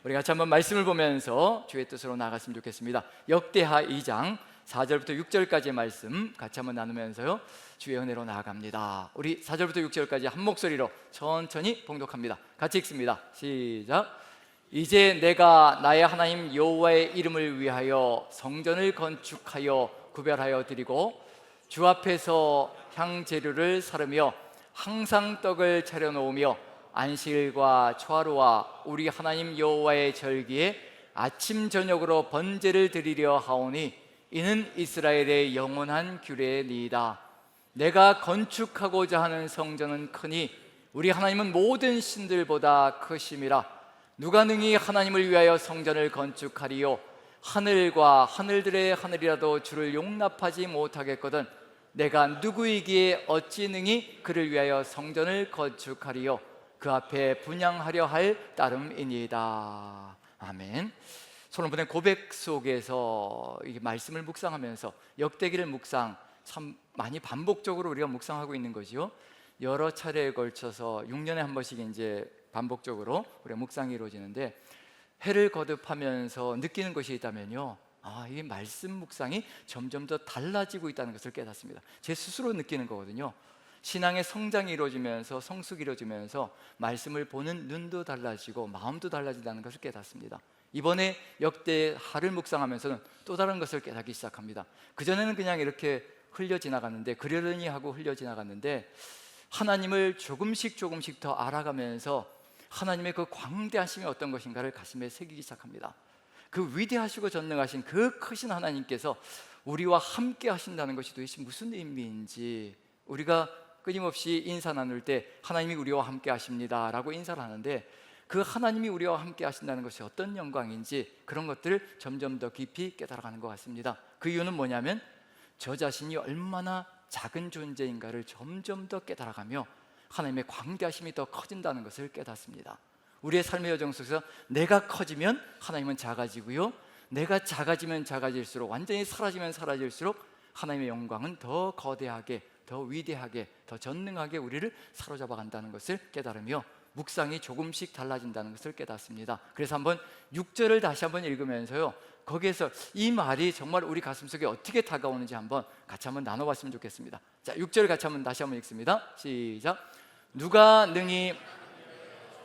우리 같이 한번 말씀을 보면서 주의 뜻으로 나아갔으면 좋겠습니다. 역대하 2장 4절부터 6절까지의 말씀 같이 한번 나누면서요 주의 은혜로 나아갑니다. 우리 4절부터 6절까지 한 목소리로 천천히 봉독합니다. 같이 읽습니다. 시작. 이제 내가 나의 하나님 여호와의 이름을 위하여 성전을 건축하여 구별하여 드리고 주 앞에서 향재료를 사르며 항상 떡을 차려놓으며 안식일과 초하루와 우리 하나님 여호와의 절기에 아침 저녁으로 번제를 드리려 하오니 이는 이스라엘의 영원한 규례니이다. 내가 건축하고자 하는 성전은 크니 우리 하나님은 모든 신들보다 크심이라. 누가 능히 하나님을 위하여 성전을 건축하리요? 하늘과 하늘들의 하늘이라도 주를 용납하지 못하겠거든. 내가 누구이기에 어찌 능히 그를 위하여 성전을 건축하리요? 그 앞에 분향하려 할 따름이니이다. 아멘. 솔로몬의 고백 속에서 이 말씀을 묵상하면서 역대기를 묵상, 참 많이 반복적으로 우리가 묵상하고 있는 거지요. 여러 차례에 걸쳐서 6년에 한 번씩 이제 반복적으로 우리가 묵상이 이루어지는데, 해를 거듭하면서 느끼는 것이 있다면요, 이 말씀 묵상이 점점 더 달라지고 있다는 것을 깨닫습니다. 제 스스로 느끼는 거거든요. 신앙의 성장이 이루어지면서 성숙이 이루어지면서 말씀을 보는 눈도 달라지고 마음도 달라진다는 것을 깨닫습니다. 이번에 역대하를 묵상하면서는 또 다른 것을 깨닫기 시작합니다. 그전에는 그냥 이렇게 흘려 지나갔는데, 그러려니 하고 흘려 지나갔는데, 하나님을 조금씩 더 알아가면서 하나님의 그 광대하심이 어떤 것인가를 가슴에 새기기 시작합니다. 그 위대하시고 전능하신 그 크신 하나님께서 우리와 함께 하신다는 것이 도대체 무슨 의미인지, 우리가 끊임없이 인사 나눌 때 하나님이 우리와 함께 하십니다 라고 인사를 하는데, 그 하나님이 우리와 함께 하신다는 것이 어떤 영광인지 그런 것들을 점점 더 깊이 깨달아가는 것 같습니다. 그 이유는 뭐냐면 저 자신이 얼마나 작은 존재인가를 점점 더 깨달아가며 하나님의 광대하심이 더 커진다는 것을 깨닫습니다. 우리의 삶의 여정 속에서 내가 커지면 하나님은 작아지고요, 내가 작아지면 작아질수록, 완전히 사라지면 사라질수록 하나님의 영광은 더 거대하게, 더 위대하게, 더 전능하게 우리를 사로잡아 간다는 것을 깨달으며 묵상이 조금씩 달라진다는 것을 깨닫습니다. 그래서 한번 6절을 다시 한번 읽으면서요, 거기에서 이 말이 정말 우리 가슴속에 어떻게 다가오는지 한번 같이 한번 나눠봤으면 좋겠습니다. 자, 6절 같이 한번 다시 한번 읽습니다. 시작. 누가 능히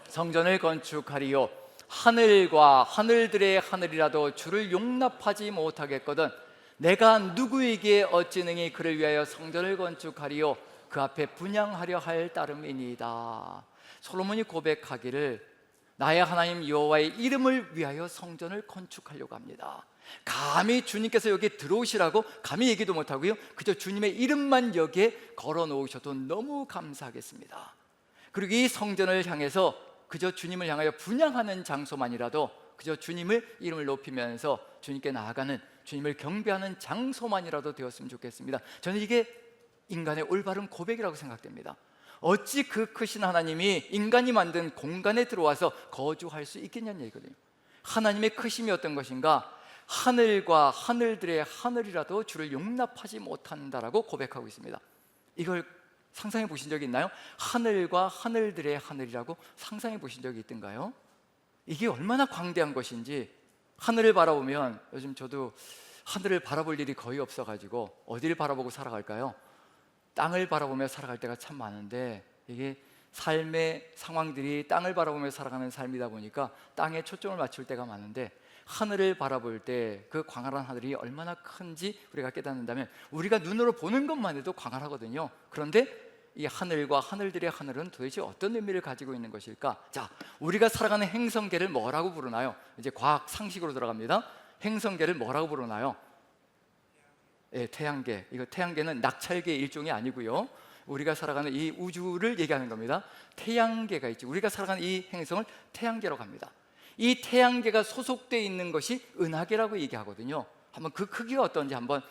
성전을 건축하리요? 하늘과 하늘들의 하늘이라도 주를 용납하지 못하겠거든. 내가 누구에게 어찌 능히 그를 위하여 성전을 건축하리요? 그 앞에 분향하려 할 따름이니이다. 솔로몬이 고백하기를 나의 하나님 여호와의 이름을 위하여 성전을 건축하려고 합니다. 감히 주님께서 여기에 들어오시라고 감히 얘기도 못하고요, 그저 주님의 이름만 여기에 걸어 놓으셔도 너무 감사하겠습니다. 그리고 이 성전을 향해서 그저 주님을 향하여 분향하는 장소만이라도, 그저 주님을 이름을 높이면서 주님께 나아가는, 주님을 경배하는 장소만이라도 되었으면 좋겠습니다. 저는 이게 인간의 올바른 고백이라고 생각됩니다. 어찌 그 크신 하나님이 인간이 만든 공간에 들어와서 거주할 수 있겠냐는 얘기거든요. 하나님의 크심이 어떤 것인가? 하늘과 하늘들의 하늘이라도 주를 용납하지 못한다라고 고백하고 있습니다. 이걸 상상해 보신 적이 있나요? 하늘과 하늘들의 하늘이라고 상상해 보신 적이 있던가요? 이게 얼마나 광대한 것인지. 하늘을 바라보면, 요즘 저도 하늘을 바라볼 일이 거의 없어가지고 어디를 바라보고 살아갈까요? 땅을 바라보며 살아갈 때가 참 많은데, 이게 삶의 상황들이 땅을 바라보며 살아가는 삶이다 보니까 땅에 초점을 맞출 때가 많은데, 하늘을 바라볼 때 그 광활한 하늘이 얼마나 큰지 우리가 깨닫는다면, 우리가 눈으로 보는 것만 해도 광활하거든요. 그런데 이 하늘과 하늘들의 하늘은 도대체 어떤 의미를 가지고 있는 것일까? 자, 우리가 살아가는 행성계를 뭐라고 부르나요? 이제 과학 상식으로 들어갑니다. 행성계를 뭐라고 부르나요? 태양계. 이거 태양계는 낙찰계의 일종이 아니고요, 우리가 살아가는 이 우주를 얘기하는 겁니다. 태양계가 있죠. 우리가 살아가는 이 행성을 태양계라고 합니다. 이 태양계가 소속되어 있는 것이 은하계라고 얘기하거든요. 한번 그 크기가 어떤지 한번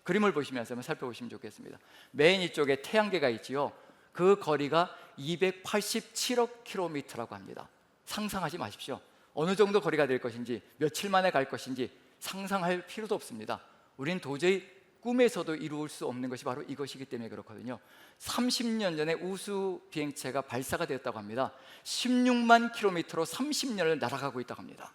그림을 보시면서 한번 살펴보시면 좋겠습니다. 맨 이쪽에 태양계가 있지요. 그 거리가 287억 킬로미터라고 합니다. 상상하지 마십시오. 어느 정도 거리가 될 것인지, 며칠 만에 갈 것인지 상상할 필요도 없습니다. 우리는 도저히 꿈에서도 이룰 수 없는 것이 바로 이것이기 때문에 그렇거든요. 30년 전에 우주 비행체가 발사가 되었다고 합니다. 16만 킬로미터로 30년을 날아가고 있다고 합니다.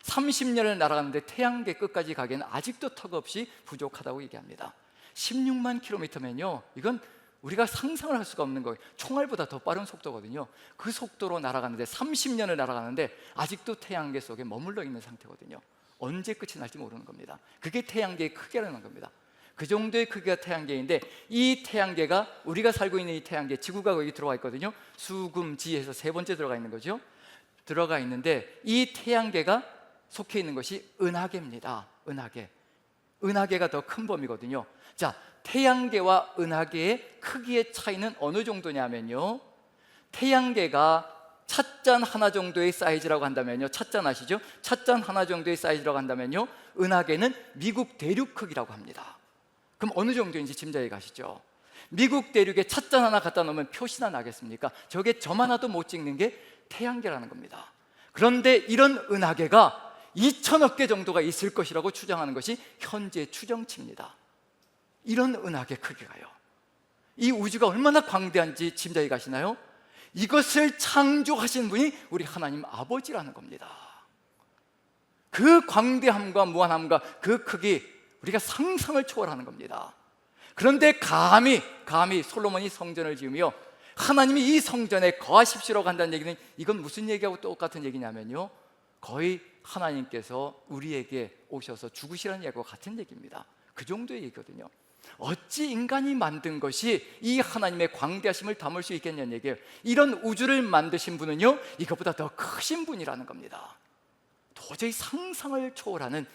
30년을 날아가는데 태양계 끝까지 가기에는 아직도 턱없이 부족하다고 얘기합니다. 16만 킬로미터면요, 이건 우리가 상상을 할 수가 없는 거예요. 총알보다 더 빠른 속도거든요. 그 속도로 날아가는데 30년을 날아가는데 아직도 태양계 속에 머물러 있는 상태거든요. 언제 끝이 날지 모르는 겁니다. 그게 태양계의 크기라는 겁니다. 그 정도의 크기가 태양계인데, 이 태양계가, 우리가 살고 있는 이 태양계, 지구가 거기 들어가 있거든요. 수금지에서 세 번째 들어가 있는 거죠. 들어가 있는데 이 태양계가 속해 있는 것이 은하계입니다. 은하계가 더 큰 범위거든요. 자, 태양계와 은하계의 크기의 차이는 어느 정도냐면요, 태양계가 찻잔 하나 정도의 사이즈라고 한다면요, 찻잔 아시죠? 찻잔 하나 정도의 사이즈라고 한다면요, 은하계는 미국 대륙 크기라고 합니다. 그럼 어느 정도인지 짐작이 가시죠? 미국 대륙에 찻잔 하나 갖다 놓으면 표시나 나겠습니까? 저게 점 하나도 못 찍는 게 태양계라는 겁니다. 그런데 이런 은하계가 2천억 개 정도가 있을 것이라고 추정하는 것이 현재 추정치입니다. 이런 은하계 크기가요, 이 우주가 얼마나 광대한지 짐작이 가시나요? 이것을 창조하신 분이 우리 하나님 아버지라는 겁니다. 그 광대함과 무한함과 그 크기, 우리가 상상을 초월하는 겁니다. 그런데 감히 솔로몬이 성전을 지으며 하나님이 이 성전에 거하십시오라고 한다는 얘기는, 이건 무슨 얘기하고 똑같은 얘기냐면요, 거의 하나님께서 우리에게 오셔서 죽으시라는 얘기하고 같은 얘기입니다. 그 정도의 얘기거든요. 어찌 인간이 만든 것이 이 하나님의 광대하심을 담을 수 있겠냐는 얘기예요. 이런 우주를 만드신 분은요, 이것보다 더 크신 분이라는 겁니다. 도저히 상상을 초월하는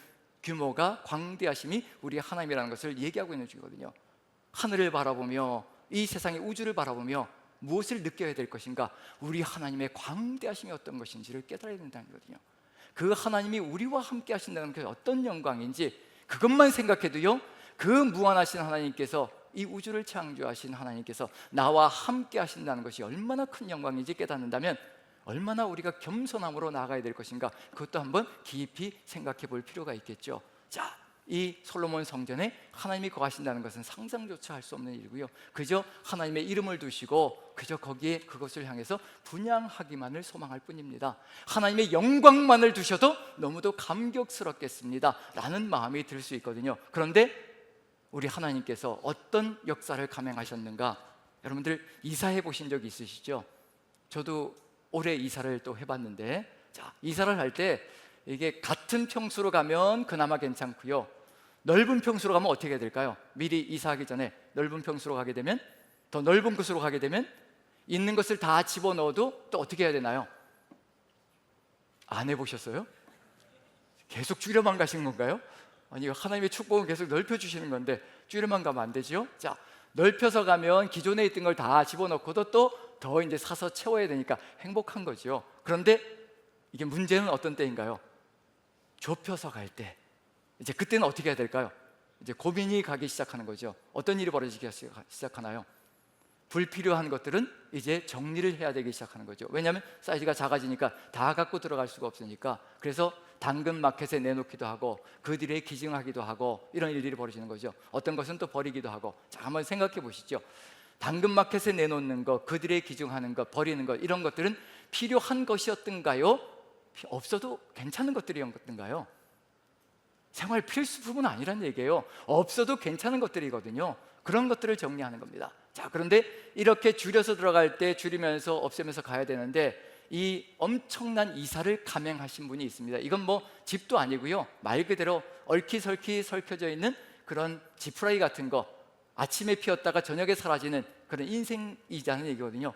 규모가, 광대하심이 우리 하나님이라는 것을 얘기하고 있는 중이거든요. 하늘을 바라보며, 이 세상의 우주를 바라보며 무엇을 느껴야 될 것인가? 우리 하나님의 광대하심이 어떤 것인지를 깨달아야 된다는 거거든요. 그 하나님이 우리와 함께 하신다는 게 어떤 영광인지, 그것만 생각해도요, 그 무한하신 하나님께서, 이 우주를 창조하신 하나님께서 나와 함께 하신다는 것이 얼마나 큰 영광인지 깨닫는다면 얼마나 우리가 겸손함으로 나아가야 될 것인가, 그것도 한번 깊이 생각해 볼 필요가 있겠죠. 자, 이 솔로몬 성전에 하나님이 거하신다는 것은 상상조차 할 수 없는 일이고요, 그저 하나님의 이름을 두시고 그저 거기에 그것을 향해서 분향하기만을 소망할 뿐입니다. 하나님의 영광만을 두셔도 너무도 감격스럽겠습니다 라는 마음이 들 수 있거든요. 그런데 우리 하나님께서 어떤 역사를 감행하셨는가, 여러분들 이사해 보신 적 있으시죠? 저도 올해 이사를 또 해봤는데, 자, 이사를 할 때 이게 같은 평수로 가면 그나마 괜찮고요, 넓은 평수로 가면 어떻게 해야 될까요? 미리 이사하기 전에 넓은 평수로 가게 되면, 더 넓은 곳으로 가게 되면 있는 것을 다 집어넣어도 또 어떻게 해야 되나요? 안 해보셨어요? 계속 줄여만 가신 건가요? 아니, 하나님의 축복은 계속 넓혀주시는 건데 줄여만 가면 안 되죠? 자, 넓혀서 가면 기존에 있던 걸 다 집어넣고도 또 더 이제 사서 채워야 되니까 행복한 거죠. 그런데 이게 문제는 어떤 때인가요? 좁혀서 갈 때, 이제 그때는 어떻게 해야 될까요? 이제 고민이 가기 시작하는 거죠. 어떤 일이 벌어지기 시작하나요? 불필요한 것들은 이제 정리를 해야 되기 시작하는 거죠. 왜냐하면 사이즈가 작아지니까 다 갖고 들어갈 수가 없으니까. 그래서 당근 마켓에 내놓기도 하고 그들에 기증하기도 하고 이런 일들이 벌어지는 거죠. 어떤 것은 또 버리기도 하고. 자, 한번 생각해 보시죠. 당근 마켓에 내놓는 것, 그들에 기증하는 것, 버리는 것, 이런 것들은 필요한 것이었던가요? 없어도 괜찮은 것들이었던가요? 생활 필수품은 아니란 얘기예요. 없어도 괜찮은 것들이거든요. 그런 것들을 정리하는 겁니다. 자, 그런데 이렇게 줄여서 들어갈 때 줄이면서 없애면서 가야 되는데, 이 엄청난 이사를 감행하신 분이 있습니다. 이건 뭐 집도 아니고요, 말 그대로 얽히설키 설켜져 있는 그런 지푸라기 같은 거, 아침에 피었다가 저녁에 사라지는 그런 인생이자는 얘기거든요.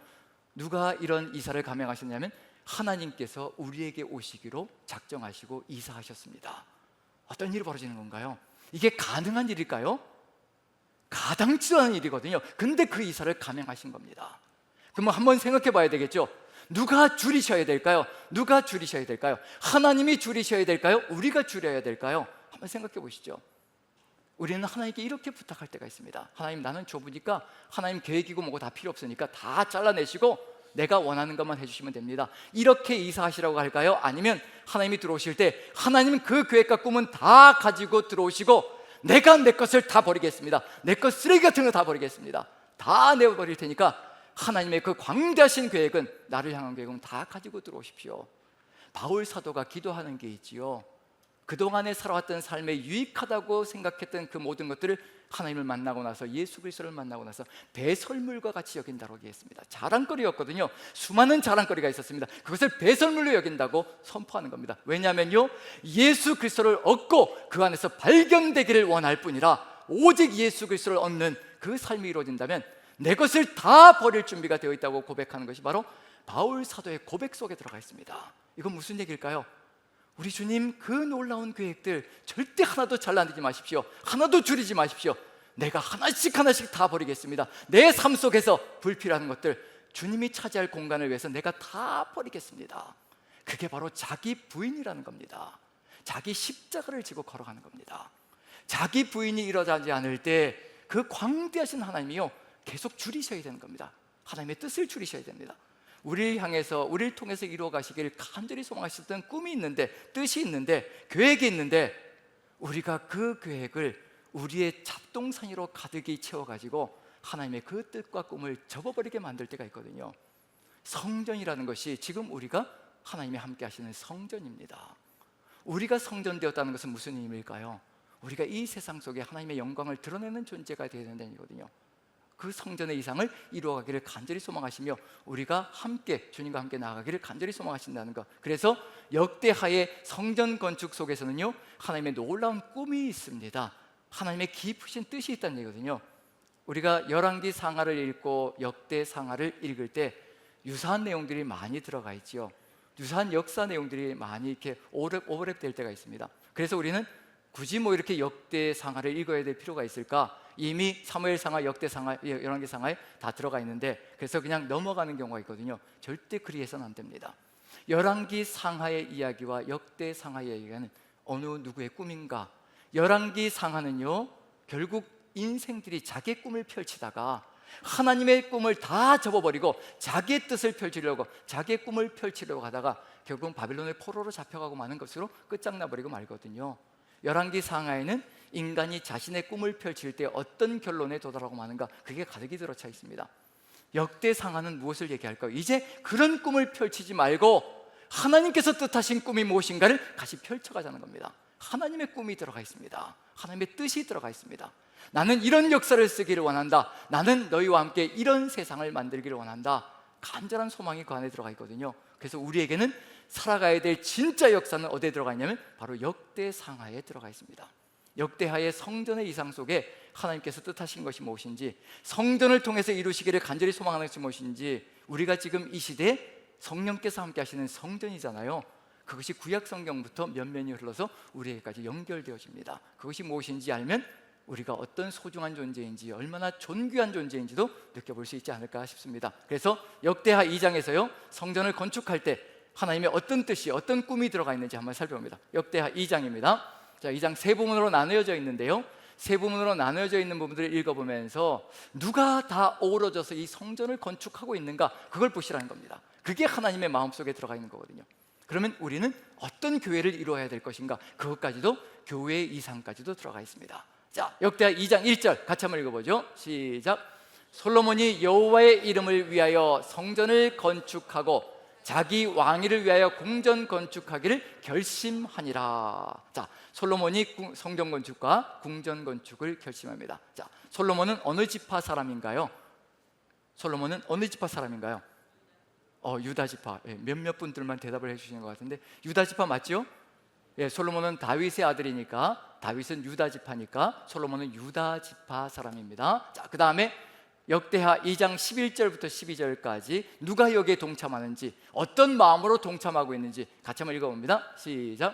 누가 이런 이사를 감행하셨냐면 하나님께서 우리에게 오시기로 작정하시고 이사하셨습니다. 어떤 일이 벌어지는 건가요? 이게 가능한 일일까요? 가당치도 않은 일이거든요. 근데 그 이사를 감행하신 겁니다. 그러면 한번 생각해 봐야 되겠죠. 누가 줄이셔야 될까요? 누가 줄이셔야 될까요? 하나님이 줄이셔야 될까요? 우리가 줄여야 될까요? 한번 생각해 보시죠. 우리는 하나님께 이렇게 부탁할 때가 있습니다. 하나님, 나는 좁으니까 하나님 계획이고 뭐고 다 필요 없으니까 다 잘라내시고 내가 원하는 것만 해주시면 됩니다. 이렇게 이사하시라고 할까요? 아니면 하나님이 들어오실 때 하나님은 그 계획과 꿈은 다 가지고 들어오시고 내가 내 것을 다 버리겠습니다. 내 것 쓰레기 같은 거 다 버리겠습니다. 다 내어버릴 테니까 하나님의 그 광대하신 계획은, 나를 향한 계획은 다 가지고 들어오십시오. 바울 사도가 기도하는 게 있지요. 그동안에 살아왔던 삶에 유익하다고 생각했던 그 모든 것들을 하나님을 만나고 나서, 예수 그리스도를 만나고 나서 배설물과 같이 여긴다고 얘기했습니다. 자랑거리였거든요. 수많은 자랑거리가 있었습니다. 그것을 배설물로 여긴다고 선포하는 겁니다. 왜냐하면요, 예수 그리스도를 얻고 그 안에서 발견되기를 원할 뿐이라, 오직 예수 그리스도를 얻는 그 삶이 이루어진다면 내 것을 다 버릴 준비가 되어 있다고 고백하는 것이 바로 바울 사도의 고백 속에 들어가 있습니다. 이건 무슨 얘기일까요? 우리 주님 그 놀라운 계획들 절대 하나도 잘라내지 마십시오. 하나도 줄이지 마십시오. 내가 하나씩 하나씩 다 버리겠습니다. 내 삶 속에서 불필요한 것들, 주님이 차지할 공간을 위해서 내가 다 버리겠습니다. 그게 바로 자기 부인이라는 겁니다. 자기 십자가를 지고 걸어가는 겁니다. 자기 부인이 일어나지 않을 때 그 광대하신 하나님이요, 계속 줄이셔야 되는 겁니다. 하나님의 뜻을 줄이셔야 됩니다. 우리를 향해서, 우리를 통해서 이루어 가시기를 간절히 소망하셨던 꿈이 있는데, 뜻이 있는데, 계획이 있는데, 우리가 그 계획을 우리의 잡동사니로 가득히 채워가지고 하나님의 그 뜻과 꿈을 접어버리게 만들 때가 있거든요. 성전이라는 것이 지금 우리가 하나님이 함께 하시는 성전입니다. 우리가 성전되었다는 것은 무슨 의미일까요? 우리가 이 세상 속에 하나님의 영광을 드러내는 존재가 되어야 된다는 얘기거든요. 그 성전의 이상을 이루어가기를 간절히 소망하시며, 우리가 함께 주님과 함께 나아가기를 간절히 소망하신다는 것. 그래서 역대하의 성전 건축 속에서는요, 하나님의 놀라운 꿈이 있습니다. 하나님의 깊으신 뜻이 있다는 얘기거든요. 우리가 열왕기 상하를 읽고 역대 상하를 읽을 때 유사한 내용들이 많이 들어가 있지요. 유사한 역사 내용들이 많이 이렇게 오버랩될 때가 있습니다. 그래서 우리는 굳이 뭐 이렇게 역대 상하를 읽어야 될 필요가 있을까? 이미 사무엘 상하, 역대 상하, 열왕기 상하에 다 들어가 있는데, 그래서 그냥 넘어가는 경우가 있거든요. 절대 그리 해서는 안 됩니다. 열왕기 상하의 이야기와 역대 상하의 이야기는 어느 누구의 꿈인가? 열왕기 상하는요, 결국 인생들이 자기의 꿈을 펼치다가 하나님의 꿈을 다 접어버리고 자기의 뜻을 펼치려고, 자기의 꿈을 펼치려고 하다가 결국은 바빌론의 포로로 잡혀가고 마는 것으로 끝장나버리고 말거든요. 열왕기 상하에는 인간이 자신의 꿈을 펼칠 때 어떤 결론에 도달하고 마는가, 그게 가득히 들어차 있습니다. 역대 상하는 무엇을 얘기할까요? 이제 그런 꿈을 펼치지 말고 하나님께서 뜻하신 꿈이 무엇인가를 같이 펼쳐가자는 겁니다. 하나님의 꿈이 들어가 있습니다. 하나님의 뜻이 들어가 있습니다. 나는 이런 역사를 쓰기를 원한다. 나는 너희와 함께 이런 세상을 만들기를 원한다. 간절한 소망이 그 안에 들어가 있거든요. 그래서 우리에게는 살아가야 될 진짜 역사는 어디에 들어가 있냐면 바로 역대 상하에 들어가 있습니다. 역대하의 성전의 이상 속에 하나님께서 뜻하신 것이 무엇인지, 성전을 통해서 이루시기를 간절히 소망하는 것이 무엇인지, 우리가 지금 이 시대에 성령께서 함께 하시는 성전이잖아요. 그것이 구약 성경부터 면면이 흘러서 우리에게까지 연결되어집니다. 그것이 무엇인지 알면 우리가 어떤 소중한 존재인지, 얼마나 존귀한 존재인지도 느껴볼 수 있지 않을까 싶습니다. 그래서 역대하 2장에서요, 성전을 건축할 때 하나님의 어떤 뜻이, 어떤 꿈이 들어가 있는지 한번 살펴봅니다. 역대하 2장입니다. 자, 2장 세 부분으로 나누어져 있는데요, 세 부분으로 나누어져 있는 부분들을 읽어보면서 누가 다 어우러져서 이 성전을 건축하고 있는가, 그걸 보시라는 겁니다. 그게 하나님의 마음속에 들어가 있는 거거든요. 그러면 우리는 어떤 교회를 이루어야 될 것인가, 그것까지도, 교회의 이상까지도 들어가 있습니다. 자, 역대하 2장 1절 같이 한번 읽어보죠. 시작. 솔로몬이 여호와의 이름을 위하여 성전을 건축하고 자기 왕위를 위하여 궁전 건축하기를 결심하니라. 자, 솔로몬이 성전 건축과 궁전 건축을 결심합니다. 자, 솔로몬은 어느 지파 사람인가요? 솔로몬은 어느 지파 사람인가요? 유다 지파. 몇몇 분들만 대답을 해주시는 것 같은데, 유다 지파 맞죠? 예, 솔로몬은 다윗의 아들이니까, 다윗은 유다 지파니까 솔로몬은 유다 지파 사람입니다. 자, 그 다음에 역대하 2장 11절부터 12절까지 누가 여기에 동참하는지, 어떤 마음으로 동참하고 있는지 같이 한번 읽어봅니다. 시작.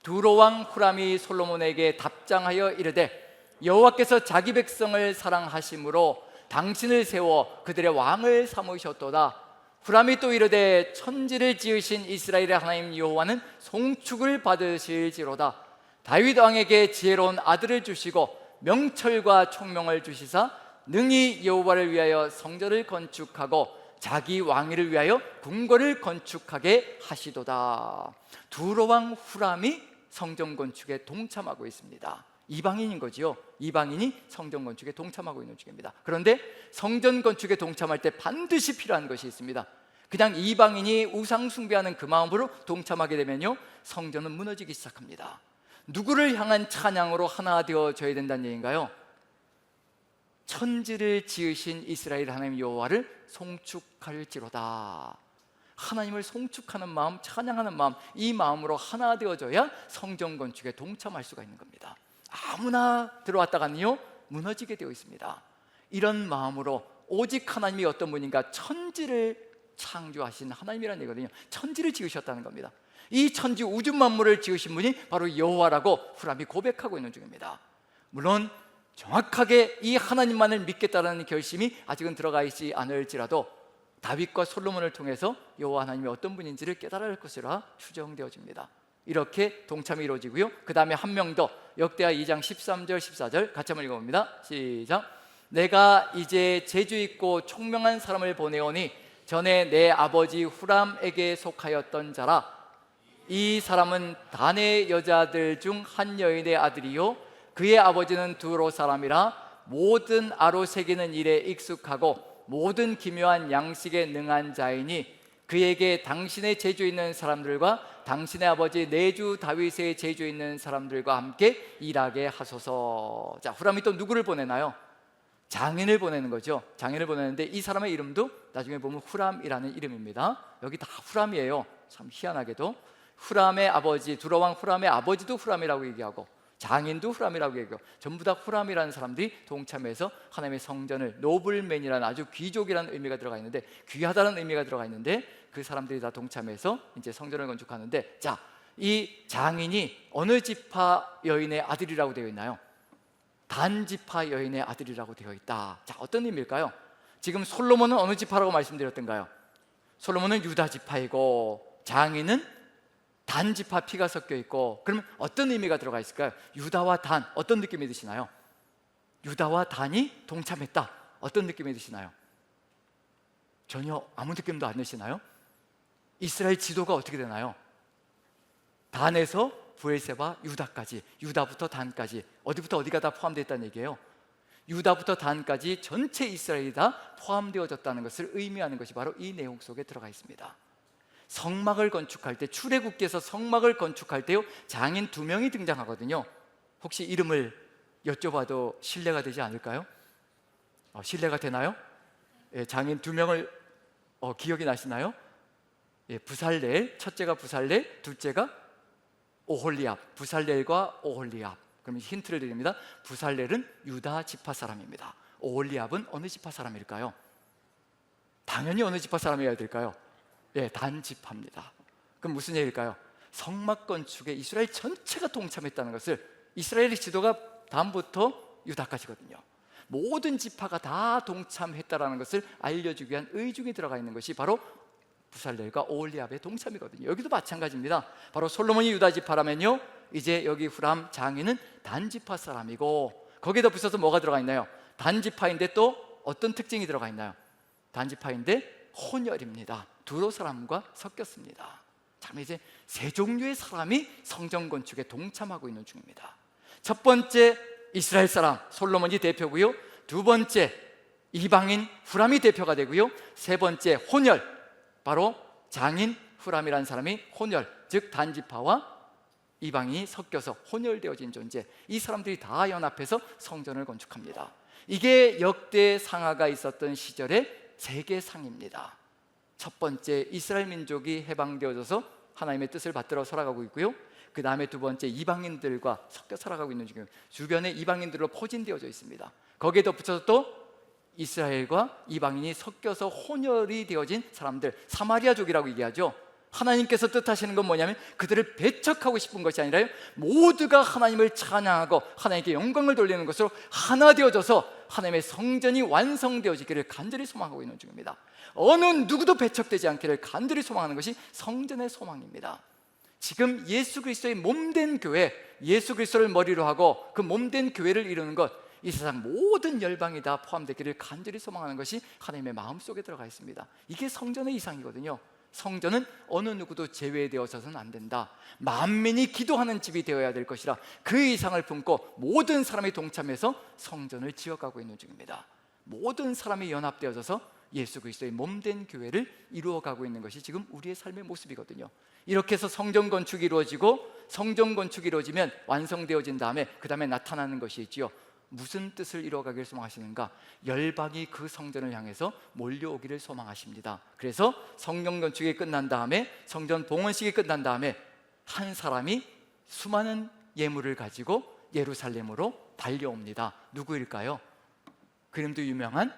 두로왕 후람이 솔로몬에게 답장하여 이르되, 여호와께서 자기 백성을 사랑하심으로 당신을 세워 그들의 왕을 삼으셨도다. 후람이 또 이르되, 천지를 지으신 이스라엘의 하나님 여호와는 송축을 받으실지로다. 다윗 왕에게 지혜로운 아들을 주시고 명철과 총명을 주시사 능히 여호와를 위하여 성전을 건축하고 자기 왕위를 위하여 궁궐을 건축하게 하시도다. 두로왕 후람이 성전 건축에 동참하고 있습니다. 이방인인 거지요. 이방인이 성전 건축에 동참하고 있는 중입니다. 그런데 성전 건축에 동참할 때 반드시 필요한 것이 있습니다. 그냥 이방인이 우상 숭배하는 그 마음으로 동참하게 되면요, 성전은 무너지기 시작합니다. 누구를 향한 찬양으로 하나 되어져야 된다는 얘기인가요? 천지를 지으신 이스라엘 하나님 여호와를 송축할지로다. 하나님을 송축하는 마음, 찬양하는 마음, 이 마음으로 하나 되어져야 성전 건축에 동참할 수가 있는 겁니다. 아무나 들어왔다가는요, 무너지게 되어 있습니다. 이런 마음으로 오직 하나님이 어떤 분인가, 천지를 창조하신 하나님이라는 얘기거든요. 천지를 지으셨다는 겁니다. 이 천지 우주 만물을 지으신 분이 바로 여호와라고 후람이 고백하고 있는 중입니다. 물론 정확하게 이 하나님만을 믿겠다는 결심이 아직은 들어가 있지 않을지라도 다윗과 솔로몬을 통해서 여호와 하나님이 어떤 분인지를 깨달을 것이라 추정되어집니다. 이렇게 동참이 이루어지고요, 그 다음에 한 명 더, 역대하 2장 13절 14절 같이 한번 읽어봅니다. 시작. 내가 이제 재주 있고 총명한 사람을 보내오니 전에 내 아버지 후람에게 속하였던 자라. 이 사람은 단의 여자들 중 한 여인의 아들이요, 그의 아버지는 두로 사람이라 모든 아로 새기는 일에 익숙하고 모든 기묘한 양식에 능한 자이니 그에게 당신의 재주 있는 사람들과 당신의 아버지 내주 다윗의 재주 있는 사람들과 함께 일하게 하소서. 자, 후람이 또 누구를 보내나요? 장인을 보내는 거죠. 장인을 보내는데 이 사람의 이름도 나중에 보면 후람이라는 이름입니다. 여기 다 후람이에요. 참 희한하게도 후람의 아버지, 두로왕 후람의 아버지도 후람이라고 얘기하고 장인도 후람이라고 얘기하고 전부 다 후람이라는 사람들이 동참해서 하나님의 성전을, 노블맨이라는 아주 귀족이라는 의미가 들어가 있는데, 귀하다는 의미가 들어가 있는데 그 사람들이 다 동참해서 이제 성전을 건축하는데, 자, 이 장인이 어느 지파 여인의 아들이라고 되어 있나요? 단 지파 여인의 아들이라고 되어 있다. 자, 어떤 의미일까요? 지금 솔로몬은 어느 지파라고 말씀드렸던가요? 솔로몬은 유다 지파이고 장인은 단 지파 피가 섞여 있고, 그러면 어떤 의미가 들어가 있을까요? 유다와 단, 어떤 느낌이 드시나요? 유다와 단이 동참했다, 어떤 느낌이 드시나요? 전혀 아무 느낌도 안 드시나요? 이스라엘 지도가 어떻게 되나요? 단에서 브엘세바, 유다까지, 유다부터 단까지, 어디부터 어디가 다 포함되어 있다는 얘기예요. 유다부터 단까지 전체 이스라엘이 다 포함되어졌다는 것을 의미하는 것이 바로 이 내용 속에 들어가 있습니다. 성막을 건축할 때, 출애굽기에서 성막을 건축할 때요, 장인 2명이 등장하거든요. 혹시 이름을 여쭤봐도 신뢰가 되지 않을까요? 신뢰가 되나요? 예, 장인 2명을 기억이 나시나요? 예, 부살렐, 첫째가 부살렐, 둘째가 오홀리압. 부살렐과 오홀리압. 그럼 힌트를 드립니다. 부살렐은 유다 지파 사람입니다. 오홀리압은 어느 지파 사람일까요? 당연히 어느 지파 사람이어야 될까요? 예, 단 지파입니다. 그럼 무슨 얘기일까요? 성막 건축에 이스라엘 전체가 동참했다는 것을, 이스라엘의 지도가 다음부터 유다까지거든요. 모든 지파가 다 동참했다는 것을 알려주기 위한 의중이 들어가 있는 것이 바로 부살렐과 오홀리압의 동참이거든요. 여기도 마찬가지입니다. 바로 솔로몬이 유다 지파라면요, 이제 여기 후람 장인은 단 지파 사람이고, 거기에 붙여서 뭐가 들어가 있나요? 단 지파인데 또 어떤 특징이 들어가 있나요? 단 지파인데 혼혈입니다. 두로 사람과 섞였습니다. 참, 이제 세 종류의 사람이 성전 건축에 동참하고 있는 중입니다. 첫 번째 이스라엘 사람 솔로몬이 대표고요, 두 번째 이방인 후람이 대표가 되고요, 세 번째 혼혈, 바로 장인 후람이라는 사람이 혼혈, 즉 단지파와 이방인이 섞여서 혼혈되어진 존재, 이 사람들이 다 연합해서 성전을 건축합니다. 이게 역대 상하가 있었던 시절의 세계상입니다. 첫 번째 이스라엘 민족이 해방되어져서 하나님의 뜻을 받들어 살아가고 있고요, 그 다음에 두 번째 이방인들과 섞여 살아가고 있는 중이에요. 주변에 이방인들로 포진되어져 있습니다. 거기에 덧붙여서 또 이스라엘과 이방인이 섞여서 혼혈이 되어진 사람들, 사마리아족이라고 얘기하죠. 하나님께서 뜻하시는 건 뭐냐면 그들을 배척하고 싶은 것이 아니라요, 모두가 하나님을 찬양하고 하나님께 영광을 돌리는 것으로 하나 되어져서 하나님의 성전이 완성되어지기를 간절히 소망하고 있는 중입니다. 어느 누구도 배척되지 않기를 간절히 소망하는 것이 성전의 소망입니다. 지금 예수 그리스도의 몸된 교회, 예수 그리스도를 머리로 하고 그 몸된 교회를 이루는 것, 이 세상 모든 열방이 다 포함되기를 간절히 소망하는 것이 하나님의 마음속에 들어가 있습니다. 이게 성전의 이상이거든요. 성전은 어느 누구도 제외되어서는 안 된다. 만민이 기도하는 집이 되어야 될 것이라 그 이상을 품고 모든 사람이 동참해서 성전을 지어가고 있는 중입니다. 모든 사람이 연합되어져서 예수 그리스도의 몸된 교회를 이루어가고 있는 것이 지금 우리의 삶의 모습이거든요. 이렇게 해서 성전 건축이 이루어지고, 성전 건축이 이루어지면 완성되어진 다음에 그 다음에 나타나는 것이 있지요. 무슨 뜻을 이루어가기를 소망하시는가? 열방이 그 성전을 향해서 몰려오기를 소망하십니다. 그래서 성전 건축이 끝난 다음에, 성전 봉헌식이 끝난 다음에 한 사람이 수많은 예물을 가지고 예루살렘으로 달려옵니다. 누구일까요? 그 이름도 유명한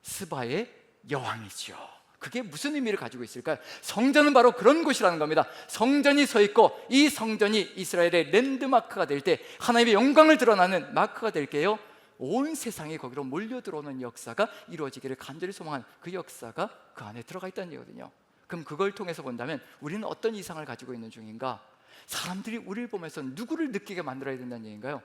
스바의 여왕이죠. 그게 무슨 의미를 가지고 있을까요? 성전은 바로 그런 곳이라는 겁니다. 성전이 서 있고, 이 성전이 이스라엘의 랜드마크가 될 때, 하나님의 영광을 드러나는 마크가 될 게요, 온 세상이 거기로 몰려 들어오는 역사가 이루어지기를 간절히 소망하는 그 역사가 그 안에 들어가 있다는 얘기거든요. 그럼 그걸 통해서 본다면 우리는 어떤 이상을 가지고 있는 중인가? 사람들이 우리를 보면서 누구를 느끼게 만들어야 된다는 얘기인가요?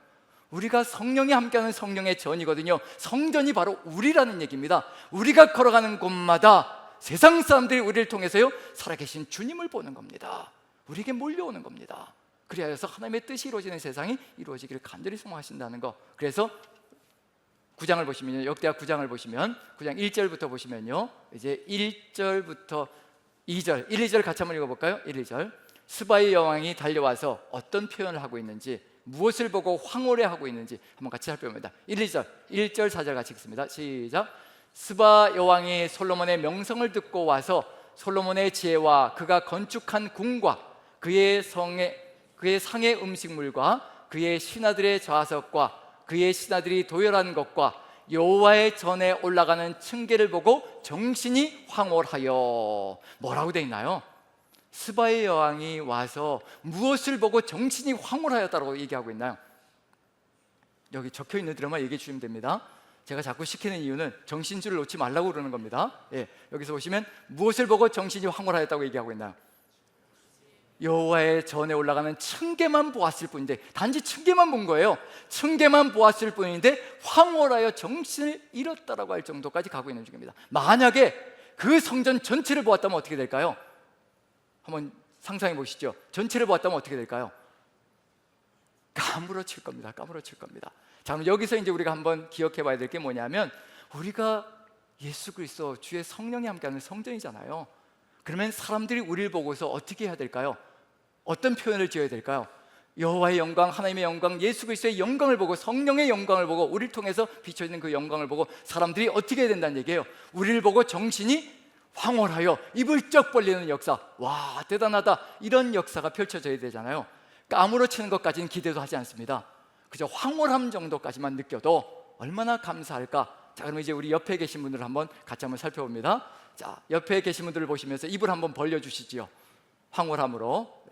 우리가 성령이 함께하는 성령의 전이거든요. 성전이 바로 우리라는 얘기입니다. 우리가 걸어가는 곳마다 세상 사람들이 우리를 통해서요, 살아계신 주님을 보는 겁니다. 우리에게 몰려오는 겁니다. 그리하여서 하나님의 뜻이 이루어지는 세상이 이루어지기를 간절히 소망하신다는 거. 그래서 9장을 보시면요, 역대하 9장을 보시면 9장 1절부터 보시면요, 이제 1절부터 2절, 1, 2절 같이 한번 읽어볼까요? 1, 2절. 스바의 여왕이 달려와서 어떤 표현을 하고 있는지, 무엇을 보고 황홀해하고 있는지 한번 같이 살펴봅니다. 1, 2절, 1절, 4절 같이 읽습니다. 시작. 스바 여왕이 솔로몬의 명성을 듣고 와서 솔로몬의 지혜와 그가 건축한 궁과 그의 상의 음식물과 그의 신하들의 좌석과 그의 신하들이 도열한 것과 여호와의 전에 올라가는 층계를 보고 정신이 황홀하여. 뭐라고 되어 있나요? 스바의 여왕이 와서 무엇을 보고 정신이 황홀하였다고 얘기하고 있나요? 여기 적혀 있는 대로만 얘기해 주시면 됩니다. 제가 자꾸 시키는 이유는 정신줄을 놓지 말라고 그러는 겁니다. 여기서 보시면 무엇을 보고 정신이 황홀하였다고 얘기하고 있나요? 여호와의 전에 올라가는 층계만 보았을 뿐인데, 단지 층계만 본 거예요. 층계만 보았을 뿐인데 황홀하여 정신을 잃었다라고 할 정도까지 가고 있는 중입니다. 만약에 그 성전 전체를 보았다면 어떻게 될까요? 한번 상상해 보시죠. 전체를 보았다면 어떻게 될까요? 까무러칠 겁니다. 까무러칠 겁니다. 자, 그럼 여기서 이제 우리가 한번 기억해 봐야 될 게 뭐냐면, 우리가 예수 그리스도 주의 성령이 함께하는 성전이잖아요. 그러면 사람들이 우리를 보고서 어떻게 해야 될까요? 어떤 표현을 지어야 될까요? 여호와의 영광, 하나님의 영광, 예수 그리스도의 영광을 보고, 성령의 영광을 보고, 우리를 통해서 비춰지는 그 영광을 보고 사람들이 어떻게 해야 된다는 얘기예요? 우리를 보고 정신이 황홀하여 입을 쩍 벌리는 역사. 와, 대단하다, 이런 역사가 펼쳐져야 되잖아요. 까무러치는 것까지는 기대도 하지 않습니다. 그저 황홀함 정도까지만 느껴도 얼마나 감사할까. 자, 그럼 이제 우리 옆에 계신 분들 한번 같이 한번 살펴봅니다. 자, 옆에 계신 분들을 보시면서 입을 한번 벌려주시지요. 황홀함으로.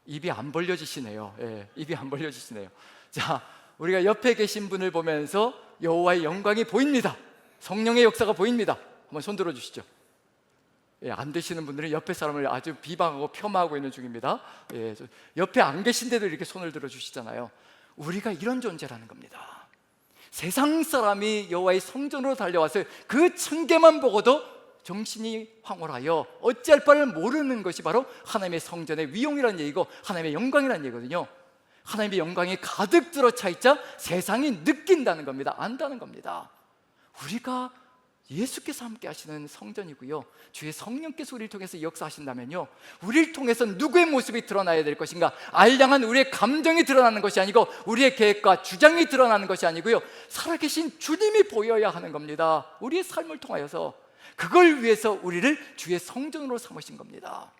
입이 안 벌려지시네요. 입이 안 벌려지시네요. 자, 우리가 옆에 계신 분을 보면서 여호와의 영광이 보입니다. 성령의 역사가 보입니다. 한번 손 들어주시죠. 안 되시는 분들은 옆에 사람을 아주 비방하고 폄하하고 있는 중입니다. 옆에 안 계신데도 이렇게 손을 들어주시잖아요. 우리가 이런 존재라는 겁니다. 세상 사람이 여호와의 성전으로 달려와서 그 층계만 보고도 정신이 황홀하여 어찌할 바를 모르는 것이 바로 하나님의 성전의 위용이라는 얘기고, 하나님의 영광이라는 얘기거든요. 하나님의 영광이 가득 들어차 있자 세상이 느낀다는 겁니다. 안다는 겁니다. 우리가 예수께서 함께 하시는 성전이고요, 주의 성령께서 우리를 통해서 역사하신다면요, 우리를 통해서 누구의 모습이 드러나야 될 것인가? 알량한 우리의 감정이 드러나는 것이 아니고, 우리의 계획과 주장이 드러나는 것이 아니고요, 살아계신 주님이 보여야 하는 겁니다. 우리의 삶을 통하여서. 그걸 위해서 우리를 주의 성전으로 삼으신 겁니다.